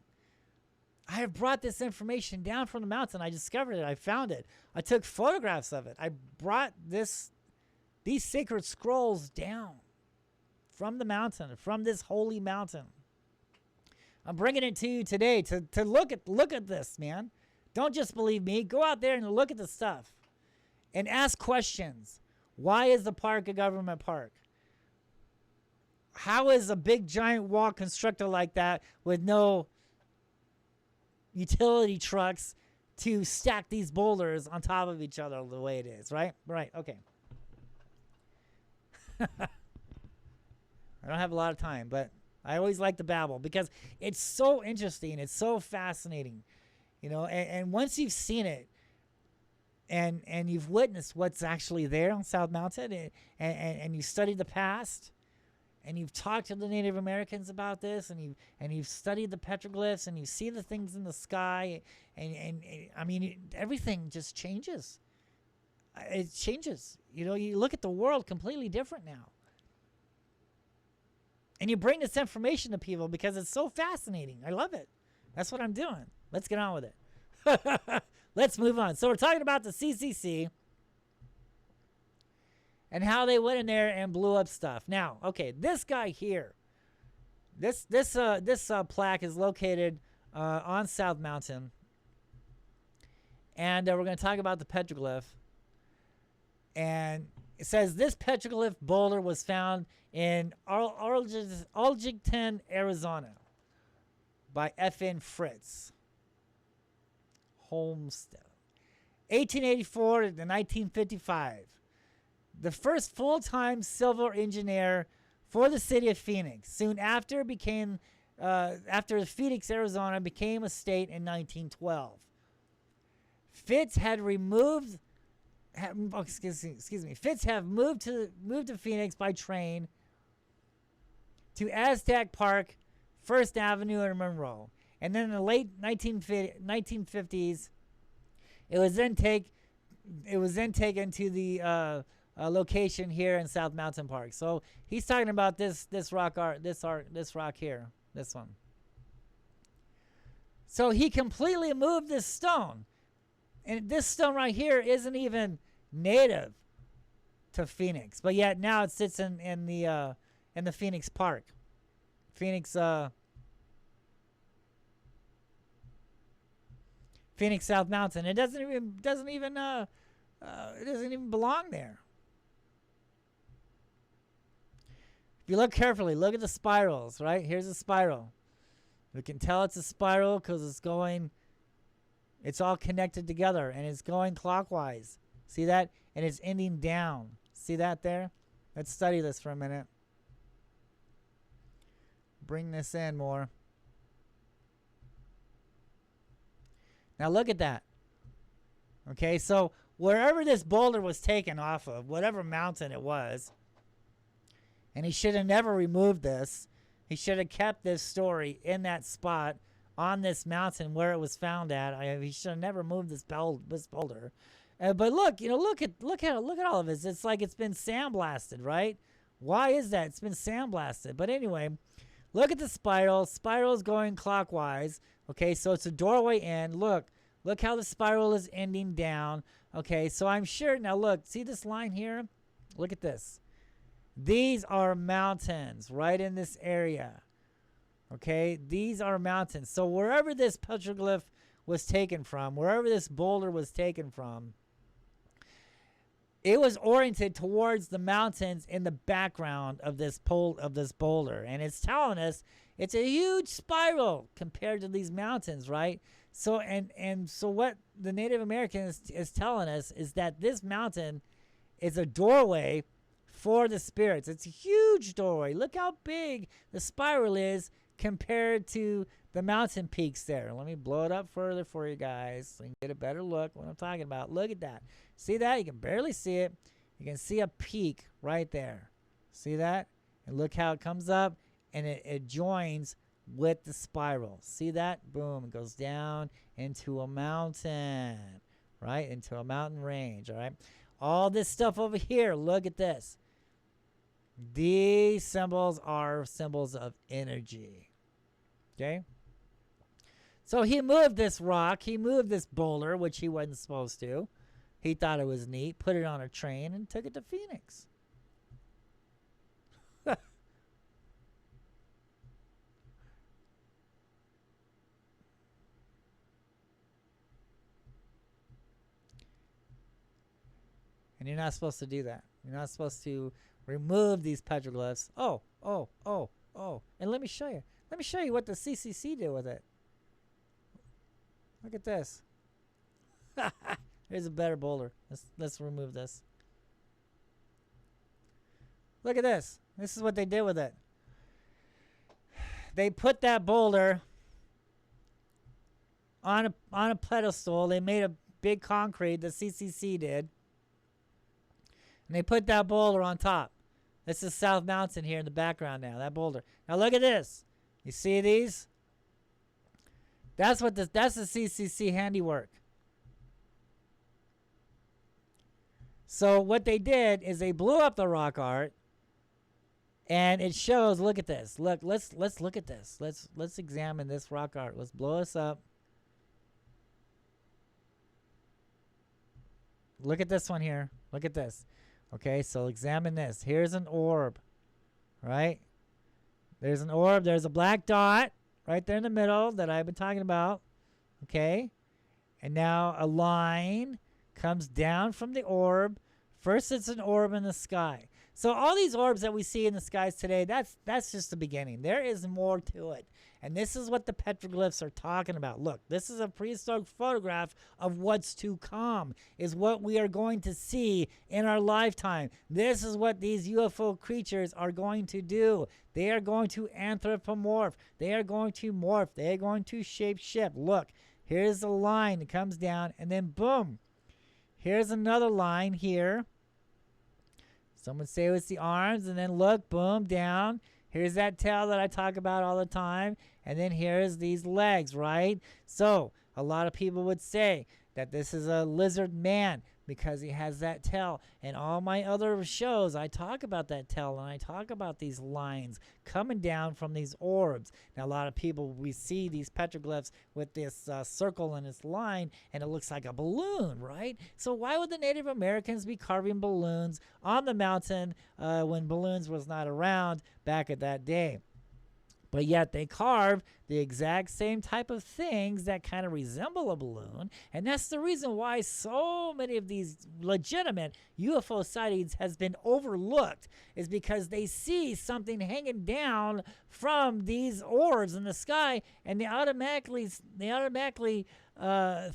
S1: I have brought this information down from the mountain. I discovered it. I found it. I took photographs of it. I brought these sacred scrolls down from the mountain, from this holy mountain. I'm bringing it to you today to look at this, man. Don't just believe me. Go out there and look at the stuff and ask questions. Why is the park a government park? How is a big giant wall constructed like that with no utility trucks to stack these boulders on top of each other the way it is, right? Right, okay. I don't have a lot of time, but I always like to babble because it's so interesting. It's so fascinating, and once you've seen it and you've witnessed what's actually there on South Mountain and you studied the past, and you've talked to the Native Americans about this, and you've studied the petroglyphs, and you see the things in the sky, and I mean, everything just changes. It changes. You look at the world completely different now. And you bring this information to people because it's so fascinating. I love it. That's what I'm doing. Let's get on with it. Let's move on. So we're talking about the C.C.C. and how they went in there and blew up stuff. Now, okay, this guy here, this plaque is located on South Mountain, and we're going to talk about the petroglyph. And it says this petroglyph boulder was found in Arlington, Arizona, by F.N. Fritz Homestead, 1884 to 1955. The first full-time civil engineer for the city of Phoenix. Soon after Phoenix, Arizona became a state in 1912. Fitz had removed. Excuse me. Fitz have moved to Phoenix by train to Aztec Park, First Avenue, and Monroe. And then in the late 1950s, it was then taken to the location here in South Mountain Park. So he's talking about this rock here, this one. So he completely moved this stone, and this stone right here isn't even native to Phoenix, but yet now it sits in the Phoenix Park, Phoenix South Mountain. It doesn't even belong there. If you look carefully, look at the spirals, right? Here's a spiral. We can tell it's a spiral because it's all connected together, and it's going clockwise. See that? And it's ending down. See that there? Let's study this for a minute. Bring this in more. Now look at that. Okay, so wherever this boulder was taken off of, whatever mountain it was, and he should have never removed this. He should have kept this story in that spot on this mountain where it was found at. He should have never moved this boulder. But look at all of this. It's like it's been sandblasted, right? Why is that? It's been sandblasted. But anyway, look at the spiral. Spiral's going clockwise. Okay, so it's a doorway in. Look how the spiral is ending down. Okay, so I'm sure. Now look, see this line here? Look at this. These are mountains right in this area. Okay, these are mountains. So wherever this petroglyph was taken from, wherever this boulder was taken from, it was oriented towards the mountains in the background of this boulder. And it's telling us it's a huge spiral compared to these mountains, right? So so what the Native American is telling us is that this mountain is a doorway for the spirits. It's a huge doorway. Look how big the spiral is compared to the mountain peaks there. Let me blow it up further for you guys so you can get a better look what I'm talking about. Look at that. See that? You can barely see it. You can see a peak right there. See that? And look how it comes up and it joins with the spiral. See that? Boom. It goes down into a mountain, right? Into a mountain range, all right? All this stuff over here, look at this. These symbols are symbols of energy. Okay? So he moved this rock. He moved this boulder, which he wasn't supposed to. He thought it was neat, put it on a train, and took it to Phoenix. And you're not supposed to do that. You're not supposed to remove these petroglyphs. Oh. And let me show you. Let me show you what the C.C.C. did with it. Look at this. Here's a better boulder. Let's remove this. Look at this. This is what they did with it. They put that boulder on a pedestal. They made a big concrete. The C.C.C. did. And they put that boulder on top. This is South Mountain here in the background now, that boulder. Now look at this. You see these? That's the C.C.C. handiwork. So what they did is they blew up the rock art, and it shows, look at this. Look, let's look at this. Let's examine this rock art. Let's blow this up. Look at this one here. Look at this. Okay, so examine this. Here's an orb, right? There's an orb. There's a black dot right there in the middle that I've been talking about, okay? And now a line comes down from the orb. First, it's an orb in the sky. So all these orbs that we see in the skies today, that's just the beginning. There is more to it. And this is what the petroglyphs are talking about. Look, this is a prehistoric photograph of what's to come, is what we are going to see in our lifetime. This is what these UFO creatures are going to do. They are going to anthropomorph. They are going to morph. They are going to shape shift. Look, Here's a line that comes down, and then boom. Here's another line here. Some would say it's the arms, and then look, boom, down. Here's that tail that I talk about all the time, and then here's these legs, right? So a lot of people would say that this is a lizard man because he has that tail. And all my other shows, I talk about that tail, and I talk about these lines coming down from these orbs. Now, a lot of people, we see these petroglyphs with this circle and this line, and it looks like a balloon, right? So why would the Native Americans be carving balloons on the mountain when balloons was not around back at that day? But yet they carve the exact same type of things that kind of resemble a balloon. And that's the reason why so many of these legitimate UFO sightings has been overlooked, is because they see something hanging down from these orbs in the sky, and they automatically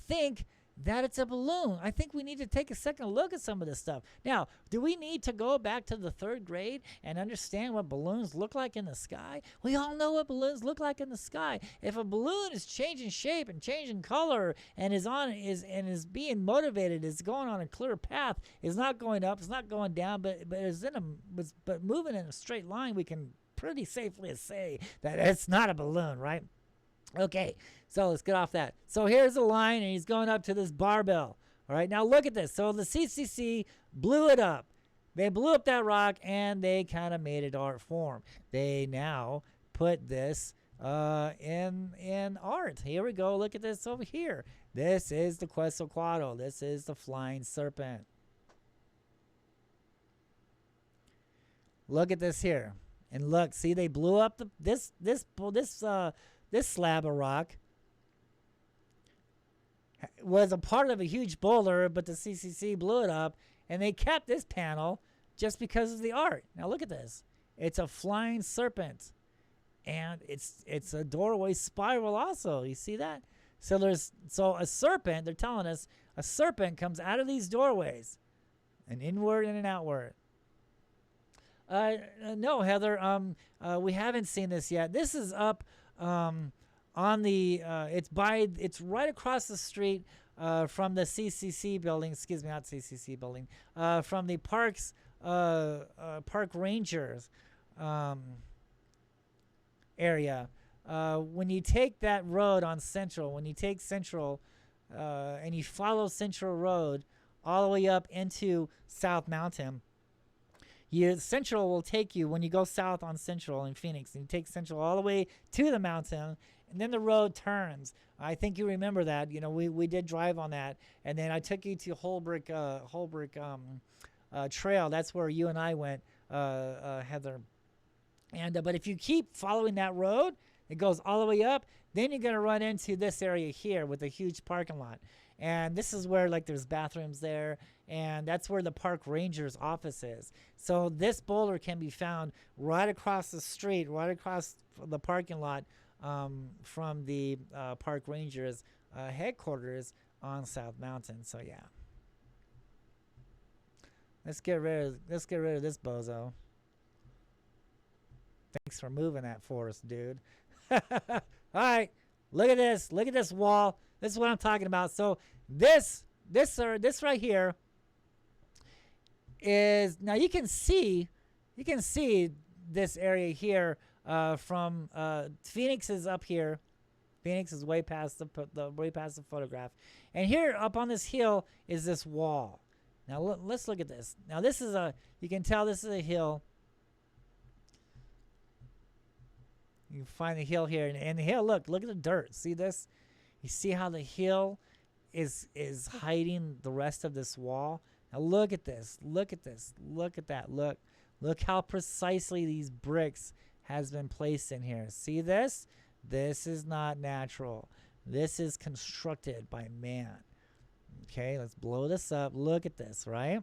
S1: think that it's a balloon. I think we need to take a second look at some of this stuff. Now, do we need to go back to the 3rd grade and understand what balloons look like in the sky? We all know what balloons look like in the sky. If a balloon is changing shape and changing color and is being motivated, is going on a clear path, is not going up, it's not going down, but moving in a straight line, we can pretty safely say that it's not a balloon, right? Okay, so let's get off that. So here's a line, and he's going up to this barbell. All right, now look at this. So the C.C.C. blew it up. They blew up that rock, and they kind of made it art form. They now put this in art. Here we go. Look at this over here. This is the Quetzalcoatl. This is the flying serpent. Look at this here. And look, see, they blew up this slab of rock. Was a part of a huge boulder, but the C.C.C. blew it up, and they kept this panel just because of the art. Now look at this. It's a flying serpent, and it's a doorway spiral also. You see that? So a serpent, they're telling us, a serpent comes out of these doorways, an inward and an outward. No, Heather, we haven't seen this yet. This is up on the it's right across the street from the C.C.C. building. Excuse me, not C.C.C. building. From the park rangers area. When you take that road on Central, when you take Central and you follow Central Road all the way up into South Mountain, Central will take you, when you go south on Central in Phoenix, and you take Central all the way to the mountain, and then the road turns. I think you remember that. You know, we did drive on that, and then I took you to Holbrook Trail. That's where you and I went, Heather. And but if you keep following that road, it goes all the way up. Then you're gonna run into this area here with a huge parking lot, and this is where there's bathrooms there, and that's where the park ranger's office is. So this boulder can be found right across the street, right across the parking lot from the park ranger's headquarters on South Mountain. So yeah, let's get rid of this bozo. Thanks for moving that for us, dude. All right, look at this. Look at this wall. This is what I'm talking about. So this right here is, now you can see this area here from Phoenix is up here. Phoenix is way past the photograph, and here up on this hill is this wall. Now let's look at this. Now this is you can tell this is a hill. You can find the hill here, and the hill. Look at the dirt. See this? You see how the hill is hiding the rest of this wall? Now look at this. Look at this. Look at that. Look how precisely these bricks has been placed in here. See this? This is not natural. This is constructed by man. Okay, let's blow this up. Look at this, right?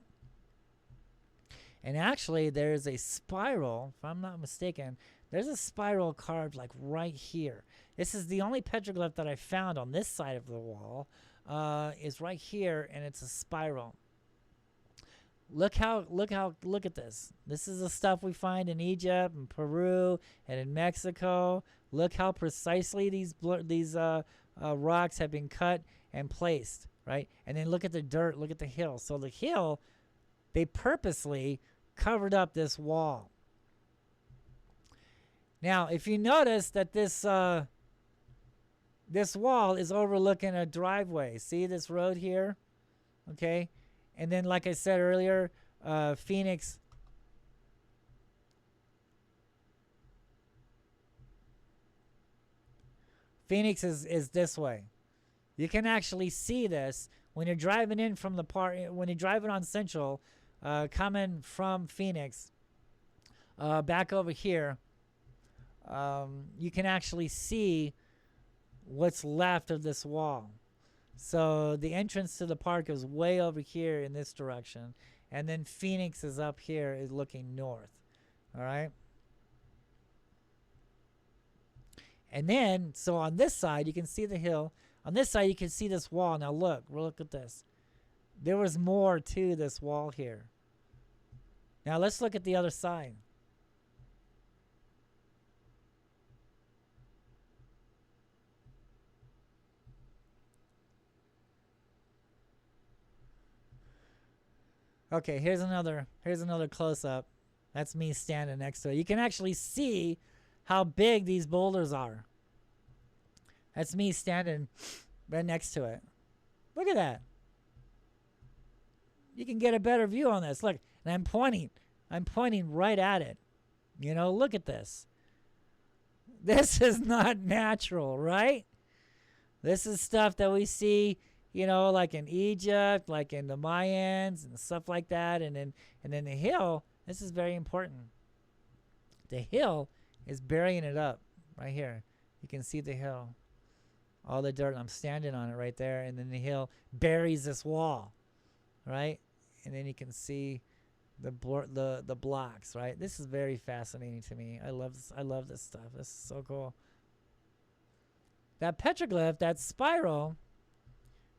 S1: And actually, there's a spiral, if I'm not mistaken. There's a spiral carved right here. This is the only petroglyph that I found on this side of the wall. Is right here, and it's a spiral. Look at this. This is the stuff we find in Egypt and Peru and in Mexico. Look how precisely these rocks have been cut and placed, right? And then look at the dirt, look at the hill. So the hill, they purposely covered up this wall. Now, if you notice that this wall is overlooking a driveway. See this road here? Okay. And then, like I said earlier, Phoenix is this way. You can actually see this when you're driving in from the part, when you're driving on Central, coming from Phoenix, back over here. You can actually see what's left of this wall. So the entrance to the park is way over here in this direction, and then Phoenix is up here, is looking north. All right. And then, so on this side, you can see the hill. On this side, you can see this wall. Now look at this. There was more to this wall here. Now let's look at the other side. Okay, here's another close-up. That's me standing next to it. You can actually see how big these boulders are. That's me standing right next to it. Look at that. You can get a better view on this. Look, and I'm pointing right at it. You know, look at this. This is not natural, right? This is stuff that we see, you know, like in Egypt, like in the Mayans and stuff like that. And then the hill, this is very important. The hill is burying it up right here. You can see the hill. All the dirt, I'm standing on it right there. And then the hill buries this wall, right? And then you can see the blocks, right? This is very fascinating to me. I love this stuff. This is so cool. That petroglyph, that spiral,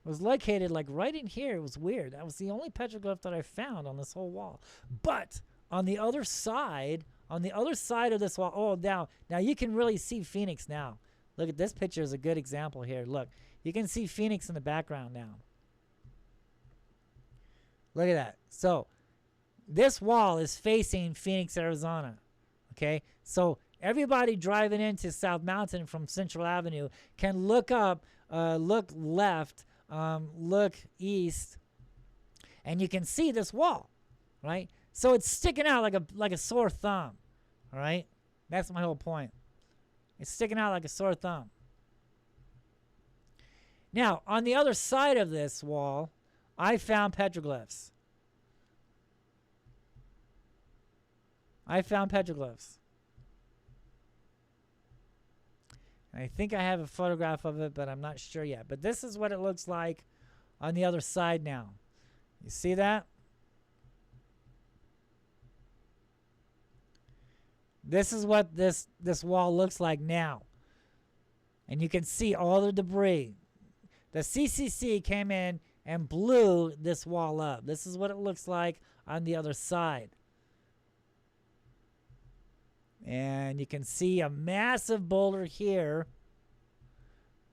S1: was located like right in here. It was weird. That was the only petroglyph that I found on this whole wall. But on the other side of this wall, oh, now you can really see Phoenix now. Look at this picture is a good example here. Look, you can see Phoenix in the background now. Look at that. So this wall is facing Phoenix, Arizona. Okay, so everybody driving into South Mountain from Central Avenue can look up, look left, look east, and you can see this wall, right? So it's sticking out like a sore thumb, all right? That's my whole point. It's sticking out like a sore thumb. Now, on the other side of this wall, I found petroglyphs. I think I have a photograph of it, but I'm not sure yet. But this is what it looks like on the other side now. You see that? This is what this wall looks like now. And you can see all the debris. The C.C.C. came in and blew this wall up. This is what it looks like on the other side. And you can see a massive boulder here.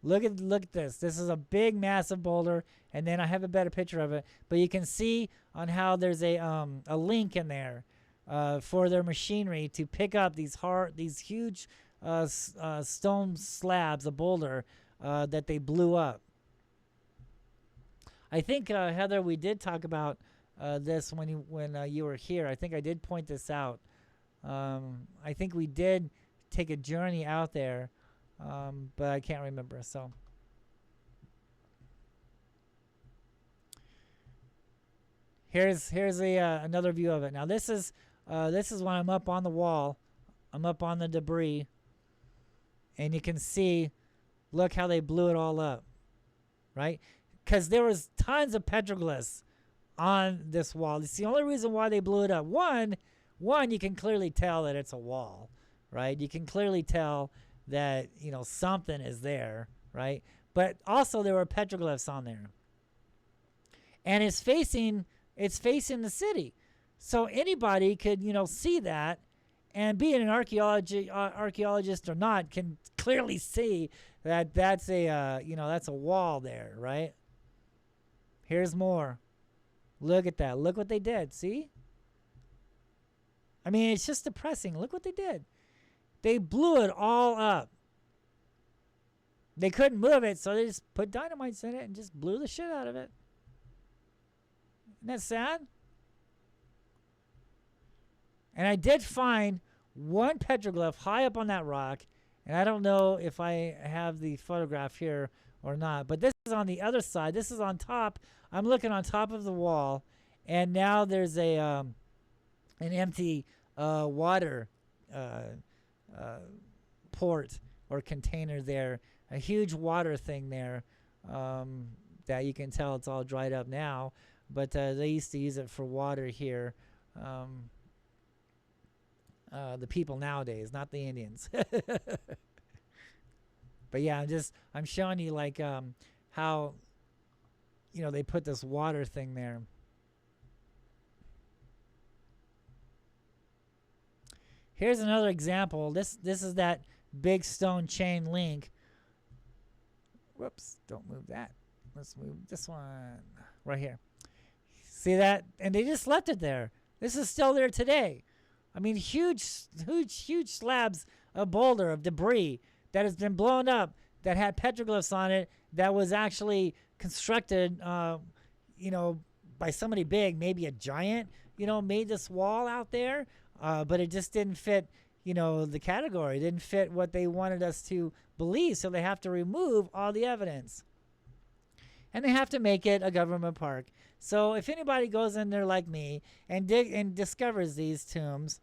S1: Look at this. This is a big, massive boulder. And then I have a better picture of it. But you can see on how there's a link in there for their machinery to pick up these huge stone slabs, a boulder that they blew up. I think Heather, we did talk about this when you were here. I think I did point this out. I think we did take a journey out there, but I can't remember. So here's another view of it. Now this is when I'm up on the wall. I'm up on the debris, and you can see, look how they blew it all up, right? Because there was tons of petroglyphs on this wall. It's the only reason why they blew it up. One, you can clearly tell that it's a wall, right? You can clearly tell that, you know, something is there, right? But also there were petroglyphs on there. And it's facing the city. So anybody could, you know, see that And being an archaeologist or not, can clearly see that that's a that's a wall there, right? Here's more. Look at that. Look what they did. See? I mean, it's just depressing. Look what they did. They blew it all up. They couldn't move it, so they just put dynamites in it and just blew the shit out of it. Isn't that sad? And I did find one petroglyph high up on that rock, and I don't know if I have the photograph here or not, but this is on the other side. This is on top. I'm looking on top of the wall, and now there's a an empty water port or container there, a huge water thing there that you can tell it's all dried up now, but they used to use it for water here. The people nowadays, not the Indians. But yeah, I'm showing you like how they put this water thing there. Here's another example. This is that big stone chain link. Whoops, don't move that. Let's move this one right here. See that? And they just left it there. This is still there today. I mean, huge slabs of boulder, of debris that has been blown up, that had petroglyphs on it, that was actually constructed, by somebody big, maybe a giant, made this wall out there, but it just didn't fit, the category. It didn't fit what they wanted us to believe, so they have to remove all the evidence. And they have to make it a government park. So if anybody goes in there like me and discovers these tombs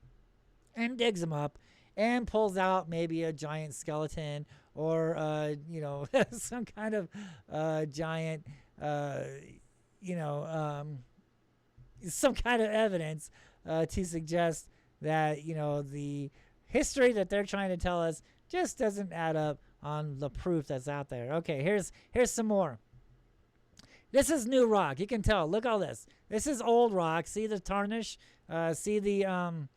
S1: and digs them up and pulls out maybe a giant skeleton or some kind of giant some kind of evidence to suggest that the history that they're trying to tell us just doesn't add up on the proof that's out there. Okay, here's some more. This is new rock. You can tell. Look all this. This is old rock. See the tarnish? See the I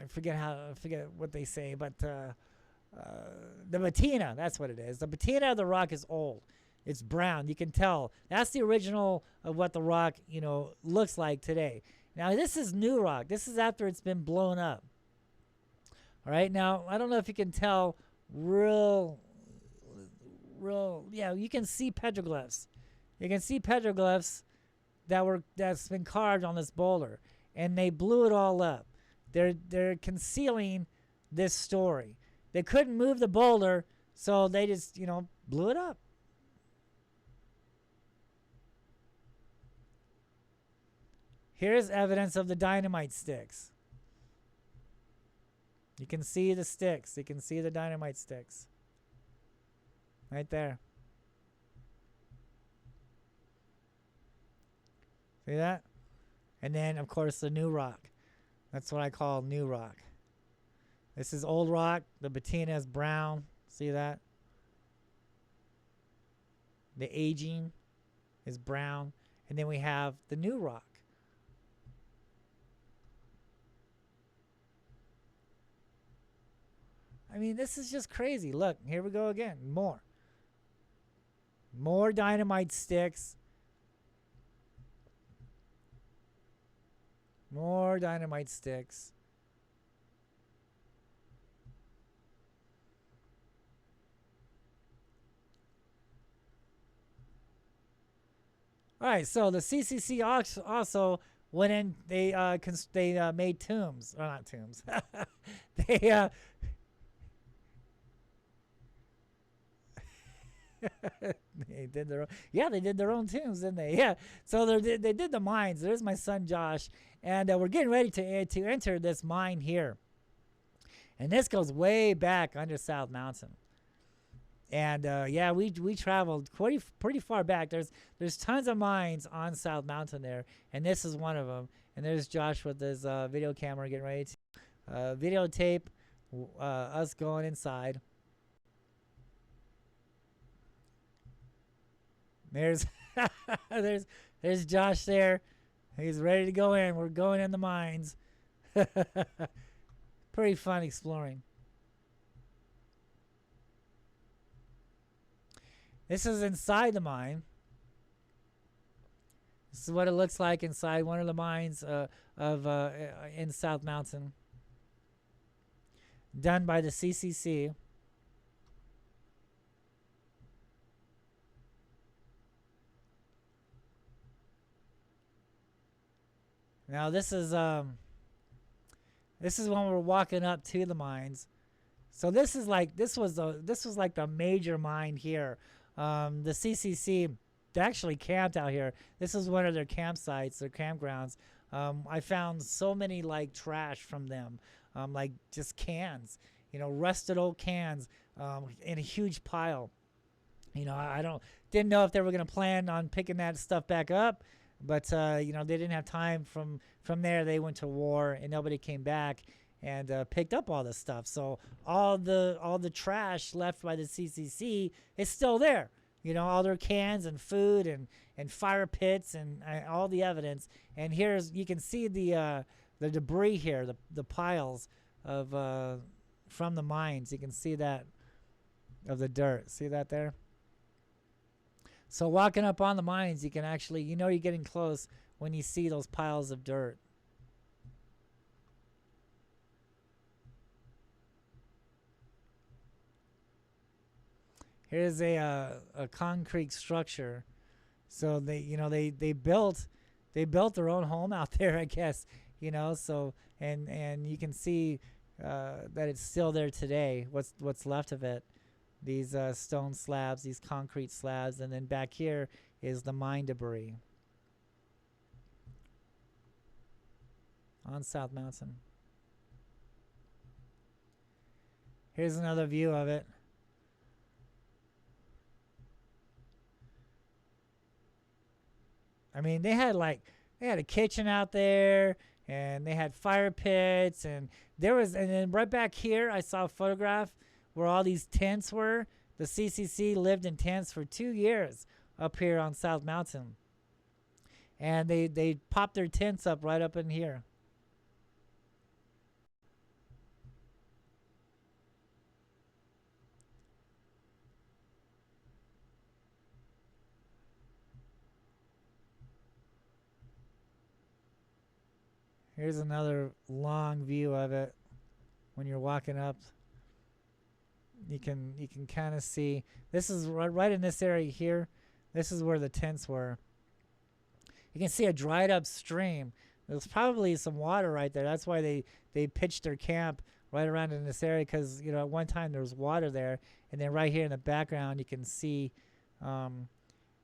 S1: forget what they say, but the patina. That's what it is. The patina of the rock is old. It's brown. You can tell. That's the original of what the rock looks like today. Now this is new rock. This is after it's been blown up. All right. Now I don't know if you can tell. Yeah, you can see petroglyphs. You can see petroglyphs that's been carved on this boulder, and they blew it all up. They're concealing this story. They couldn't move the boulder, so they just blew it up. Here's evidence of the dynamite sticks. You can see the sticks. You can see the dynamite sticks. Right there. See that? And then, of course, the new rock. That's what I call new rock. This is old rock. The patina is brown. See that? The aging is brown. And then we have the new rock. I mean, this is just crazy. Look, here we go again. More dynamite sticks. More dynamite sticks. All right, so the C.C.C. also went in. They made tombs, or not tombs. They they did their own. Yeah, they did their own tombs, didn't they? Yeah. So they did the mines. There's my son Josh, and we're getting ready to enter this mine here. And this goes way back under South Mountain. And yeah, we traveled pretty far back. There's tons of mines on South Mountain there, and this is one of them. And there's Josh with his video camera getting ready to videotape us going inside. There's there's Josh there. He's ready to go in. We're going in the mines. Pretty fun exploring. This is inside the mine. This is what it looks like inside one of the mines of in South Mountain, done by the C.C.C. Now this is when we're walking up to the mines. So this was like the major mine here. The C.C.C. they actually camped out here. This is one of their campsites, their campgrounds. I found so many like trash from them, like just cans, rusted old cans, in a huge pile. I don't didn't know if they were gonna plan on picking that stuff back up, but they didn't have time. From there, they went to war, and nobody came back and picked up all this stuff. So all the trash left by the C.C.C. is still there. All their cans and food and fire pits and all the evidence. And here's you can see the debris here, the piles of from the mines. You can see that of the dirt. See that there? So walking up on the mines, you can actually, you're getting close when you see those piles of dirt. Here's a concrete structure. So they built their own home out there, I guess. So and you can see that it's still there today. What's left of it? These stone slabs, these concrete slabs, and then back here is the mine debris on South Mountain. Here's another view of it. I mean, they had a kitchen out there, and they had fire pits, and then right back here, I saw a photograph where all these tents were. The C.C.C. lived in tents for 2 years up here on South Mountain, and they popped their tents up right up in here. Here's another long view of it. When you're walking up, you can kind of see. This is right in this area here. This is where the tents were. You can see a dried up stream. There's probably some water right there. That's why they pitched their camp right around in this area, because at one time there was water there. And then right here in the background you can see um,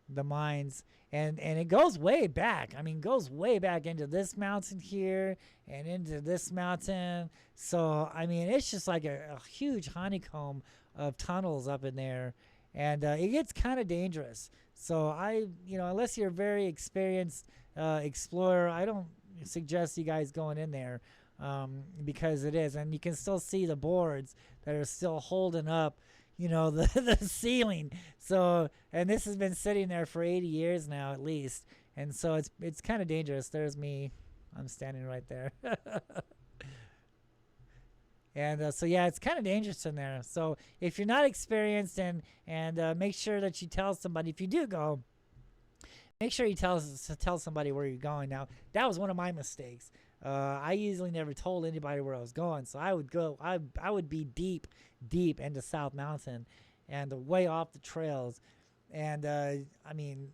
S1: the mines, and it goes way back. I mean, goes way back into this mountain here and into this mountain. So I mean, it's just like a huge honeycomb of tunnels up in there, and it gets kind of dangerous. So unless you're a very experienced explorer, I don't suggest you guys going in there, because it is, and you can still see the boards that are still holding up the ceiling. So, and this has been sitting there for 80 years now at least, and so it's kind of dangerous. There's me, I'm standing right there. And so yeah, it's kind of dangerous in there. So if you're not experienced, and make sure that you tell somebody if you do go. Make sure you tell somebody where you're going. Now that was one of my mistakes. I usually never told anybody where I was going, so I would go. I would be deep into South Mountain, and way off the trails, and I mean,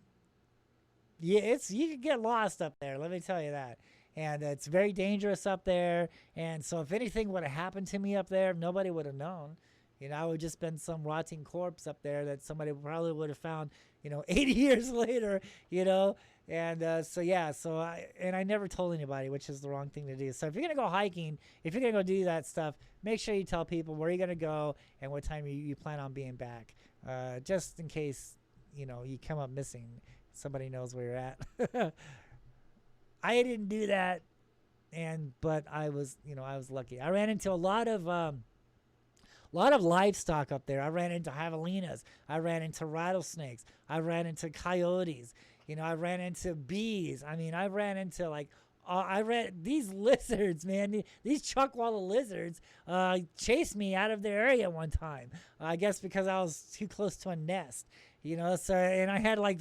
S1: yeah, you could get lost up there. Let me tell you that. And it's very dangerous up there. And so if anything would have happened to me up there, nobody would have known. I would just been some rotting corpse up there that somebody probably would have found, 80 years later, And so yeah, I never told anybody, which is the wrong thing to do. So if you're gonna go hiking, if you're gonna go do that stuff, make sure you tell people where you're gonna go and what time you plan on being back, just in case you come up missing. Somebody knows where you're at. I didn't do that, but I was lucky. I ran into a lot of livestock up there. I ran into javelinas. I ran into rattlesnakes. I ran into coyotes. I ran into bees. I mean, I ran into like I read these lizards, man. These chuckwalla lizards chased me out of their area one time. I guess because I was too close to a nest, you know. So and I had like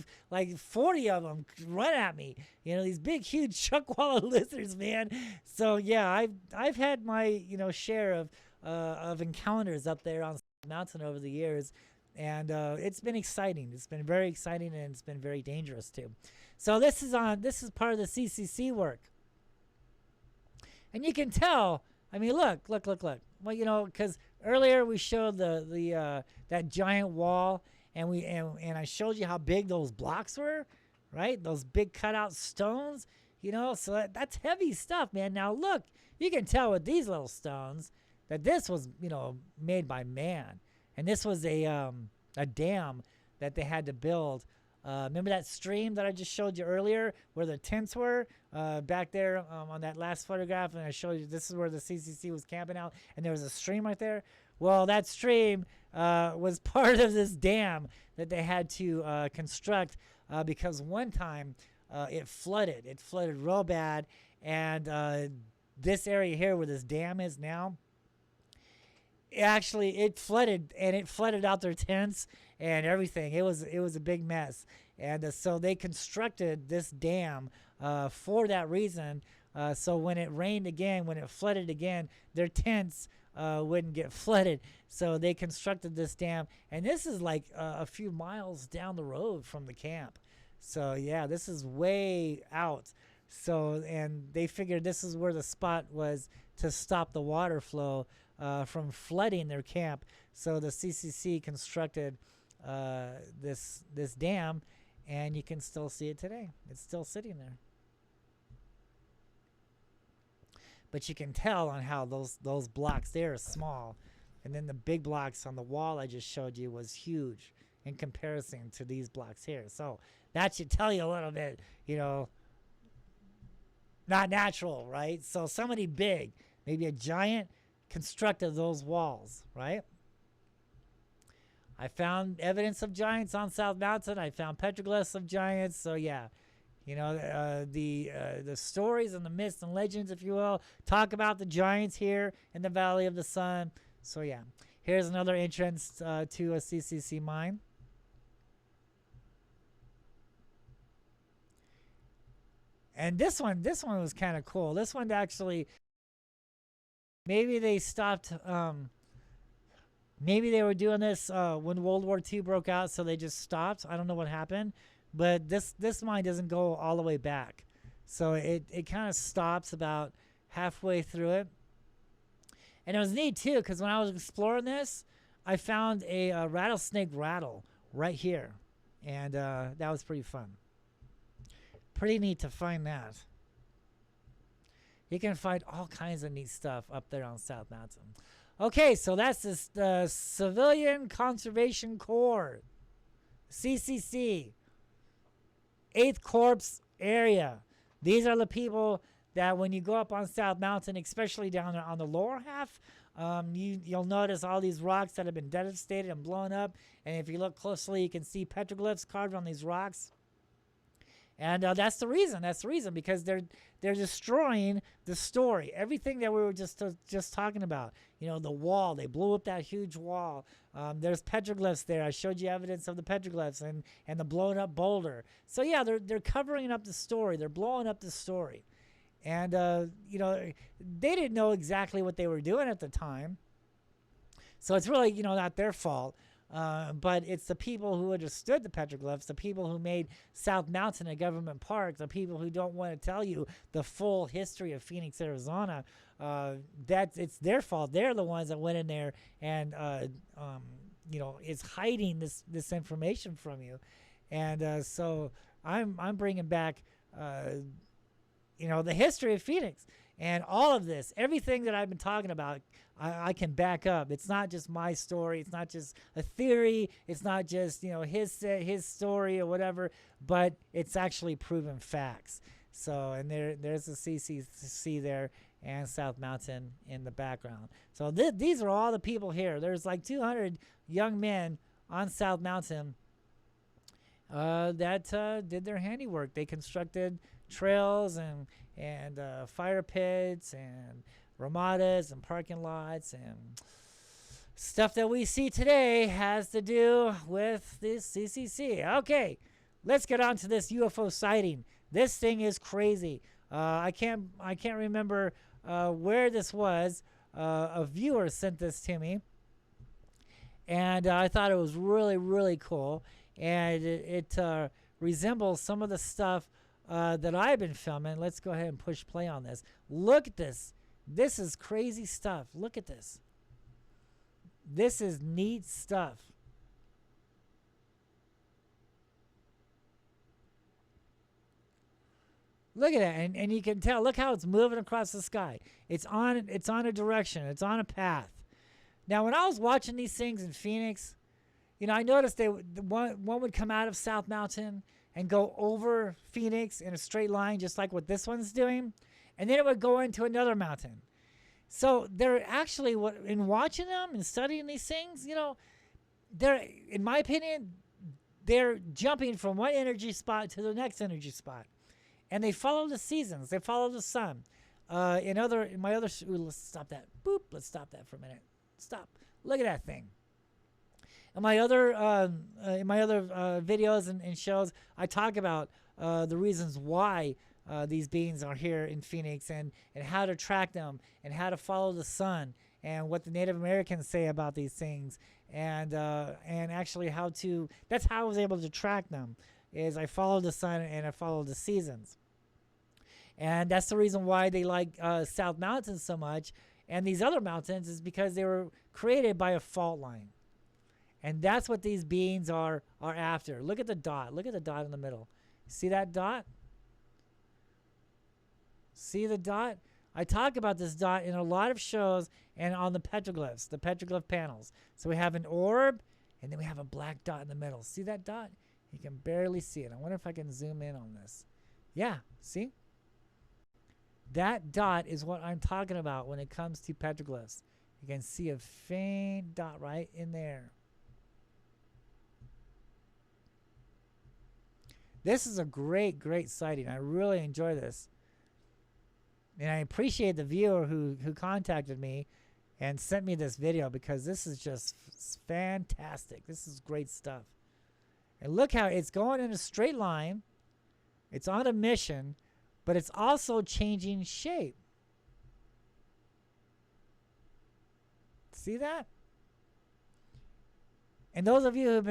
S1: 40 of them run at me. You know, these big, huge chuckwalla lizards, man. So yeah, I've had my share of encounters up there on mountain over the years, and it's been exciting. It's been very exciting, and it's been very dangerous too. So this is part of the C.C.C work. And you can tell. I mean, look. Well, because earlier we showed the that giant wall, and and I showed you how big those blocks were, right? Those big cutout stones. So that's heavy stuff, man. Now look, you can tell with these little stones that this was made by man, and this was a dam that they had to build. Remember that stream that I just showed you earlier where the tents were back there on that last photograph, and I showed you this is where the C.C.C was camping out, and there was a stream right there. Well, that stream was part of this dam that they had to construct because one time it flooded. It flooded real bad, and this area here where this dam is now, it flooded, and it flooded out their tents and everything. It was a big mess, and so they constructed this dam for that reason. So when it rained again, when it flooded again, their tents wouldn't get flooded. So they constructed this dam, and this is like a few miles down the road from the camp. So yeah, this is way out. So, and they figured this is where the spot was to stop the water flow from flooding their camp. So the C.C.C constructed this dam, and you can still see it today. It's still sitting there. But you can tell on how those blocks there are small, and then the big blocks on the wall I just showed you was huge in comparison to these blocks here. So that should tell you a little bit, not natural, right? So somebody big, maybe a giant, constructed those walls, right? I found evidence of giants on South Mountain. I found petroglyphs of giants. So yeah, the stories and the myths and legends, if you will, talk about the giants here in the Valley of the Sun. So yeah, here's another entrance to a C.C.C mine. And this one was kind of cool. This one actually, maybe they stopped. Maybe they were doing this when World War II broke out, so they just stopped. I don't know what happened, but this mine doesn't go all the way back, so it kind of stops about halfway through it. And it was neat too, because when I was exploring this, I found a rattlesnake rattle right here, and that was pretty fun. Pretty neat to find that. You can find all kinds of neat stuff up there on South Mountain. Okay, so that's the Civilian Conservation Corps, C.C.C, 8th Corps area. These are the people that when you go up on South Mountain, especially down on the lower half, you'll notice all these rocks that have been devastated and blown up. And if you look closely, you can see petroglyphs carved on these rocks. And that's the reason. That's the reason, because they're destroying the story. Everything that we were just talking about. The wall. They blew up that huge wall. There's petroglyphs there. I showed you evidence of the petroglyphs and the blown up boulder. So yeah, they're covering up the story. They're blowing up the story. And they didn't know exactly what they were doing at the time. So it's really not their fault. But it's the people who understood the petroglyphs, the people who made South Mountain a government park, the people who don't want to tell you the full history of Phoenix, Arizona. It's their fault. They're the ones that went in there and is hiding this information from you. And so I'm bringing back the history of Phoenix. And all of this, everything that I've been talking about, I can back up. It's not just my story. It's not just a theory. It's not just his story or whatever. But it's actually proven facts. So, and there's the C.C.C there and South Mountain in the background. So these are all the people here. There's like 200 young men on South Mountain that did their handiwork. They constructed trails and fire pits and ramadas and parking lots and stuff that we see today has to do with this C.C.C. Okay, let's get on to this UFO sighting. This thing is crazy. I can't remember where this was. A viewer sent this to me, and I thought it was really, really cool. And it resembles some of the stuff that I've been filming. Let's go ahead and push play on this. Look at this. This is crazy stuff. Look at this. This is neat stuff. Look at that, and you can tell. Look how it's moving across the sky. It's on a direction. It's on a path. Now, when I was watching these things in Phoenix, I noticed one would come out of South Mountain and go over Phoenix in a straight line, just like what this one's doing, and then it would go into another mountain. So they're actually, in watching them and studying these things, they're, in my opinion, they're jumping from one energy spot to the next energy spot. And they follow the seasons. They follow the sun. Let's stop that. Boop. Let's stop that for a minute. Stop. Look at that thing. In my other videos and shows, I talk about the reasons why these beings are here in Phoenix and how to track them and how to follow the sun and what the Native Americans say about these things and actually that's how I was able to track them, is I followed the sun and I followed the seasons. And that's the reason why they like South Mountain so much and these other mountains, is because they were created by a fault line. And that's what these beings are after. Look at the dot. Look at the dot in the middle. See that dot? See the dot? I talk about this dot in a lot of shows and on the petroglyphs, the petroglyph panels. So we have an orb, and then we have a black dot in the middle. See that dot? You can barely see it. I wonder if I can zoom in on this. Yeah, see? That dot is what I'm talking about when it comes to petroglyphs. You can see a faint dot right in there. This is a great, great sighting. I really enjoy this. And I appreciate the viewer who contacted me and sent me this video, because this is just fantastic. This is great stuff. And look how it's going in a straight line. It's on a mission, but it's also changing shape. See that? And those of you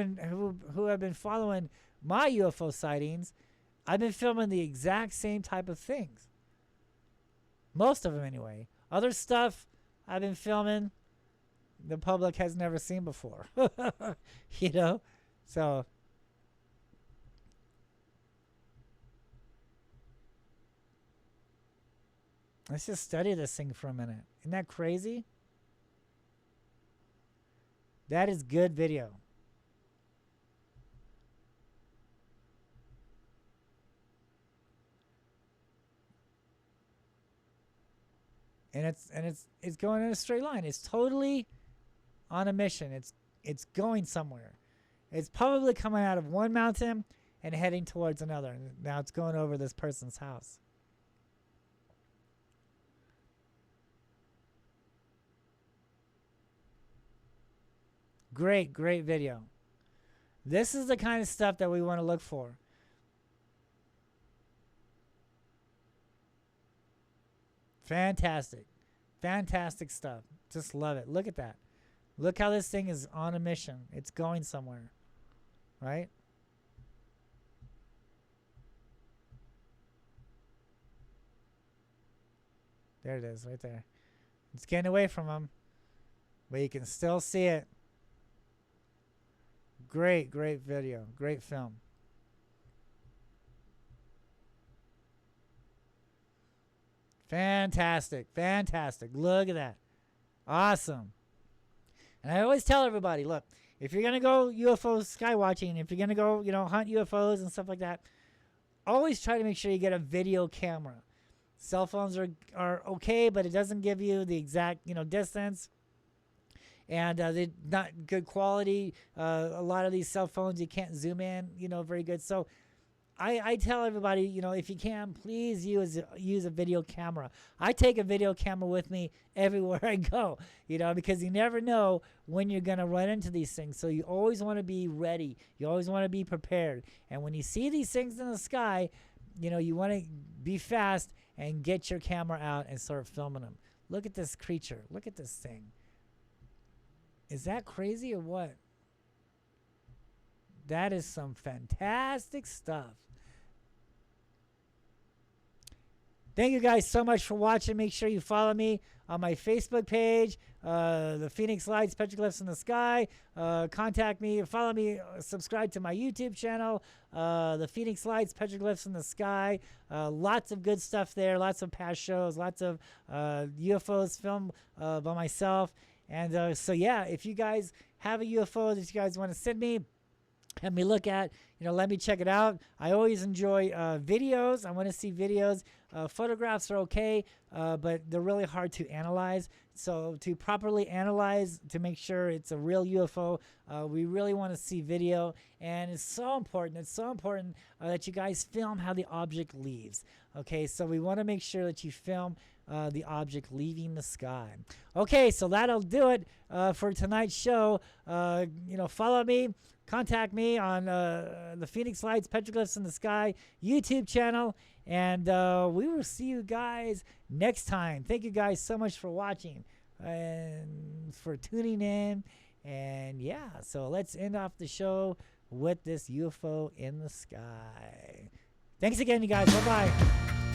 S1: who have been following my UFO sightings, I've been filming the exact same type of things. Most of them anyway. Other stuff I've been filming the public has never seen before. So let's just study this thing for a minute. Isn't that crazy? That is good video. And it's going in a straight line. It's totally on a mission. It's going somewhere. It's probably coming out of one mountain and heading towards another. Now it's going over this person's house. Great, great video. This is the kind of stuff that we want to look for. Fantastic. Fantastic stuff. Just love it. Look at that. Look how this thing is on a mission. It's going somewhere. Right? There it is, right there. It's getting away from him, but you can still see it. Great, great video. Great film. Fantastic. Fantastic. Look at that. Awesome. And I always tell everybody, look, if you're going to go UFO sky watching, if you're going to go, hunt UFOs and stuff like that, always try to make sure you get a video camera. Cell phones are okay, but it doesn't give you the exact, distance. And they're not good quality. A lot of these cell phones, you can't zoom in, very good. So I tell everybody, if you can, please use a video camera. I take a video camera with me everywhere I go, because you never know when you're going to run into these things. So you always want to be ready. You always want to be prepared. And when you see these things in the sky, you want to be fast and get your camera out and start filming them. Look at this creature. Look at this thing. Is that crazy or what? That is some fantastic stuff. Thank you guys so much for watching. Make sure you follow me on my Facebook page, the Phoenix Lights, Petroglyphs in the Sky. Contact me, follow me, subscribe to my YouTube channel, the Phoenix Lights, Petroglyphs in the Sky. Lots of good stuff there, lots of past shows, lots of UFOs filmed by myself. And so, yeah, if you guys have a UFO that you guys want to send me, have me look at, let me check it out. I always enjoy videos. I want to see videos. Photographs are okay, but they're really hard to analyze. So to properly analyze, to make sure it's a real UFO, we really want to see video. And it's so important. It's so important that you guys film how the object leaves. Okay, so we want to make sure that you film the object leaving the sky. Okay, so that'll do it for tonight's show. Follow me. Contact me on the Phoenix Lights, Petroglyphs in the Sky YouTube channel. And we will see you guys next time. Thank you guys so much for watching and for tuning in. And yeah, so let's end off the show with this UFO in the sky. Thanks again, you guys. Bye-bye.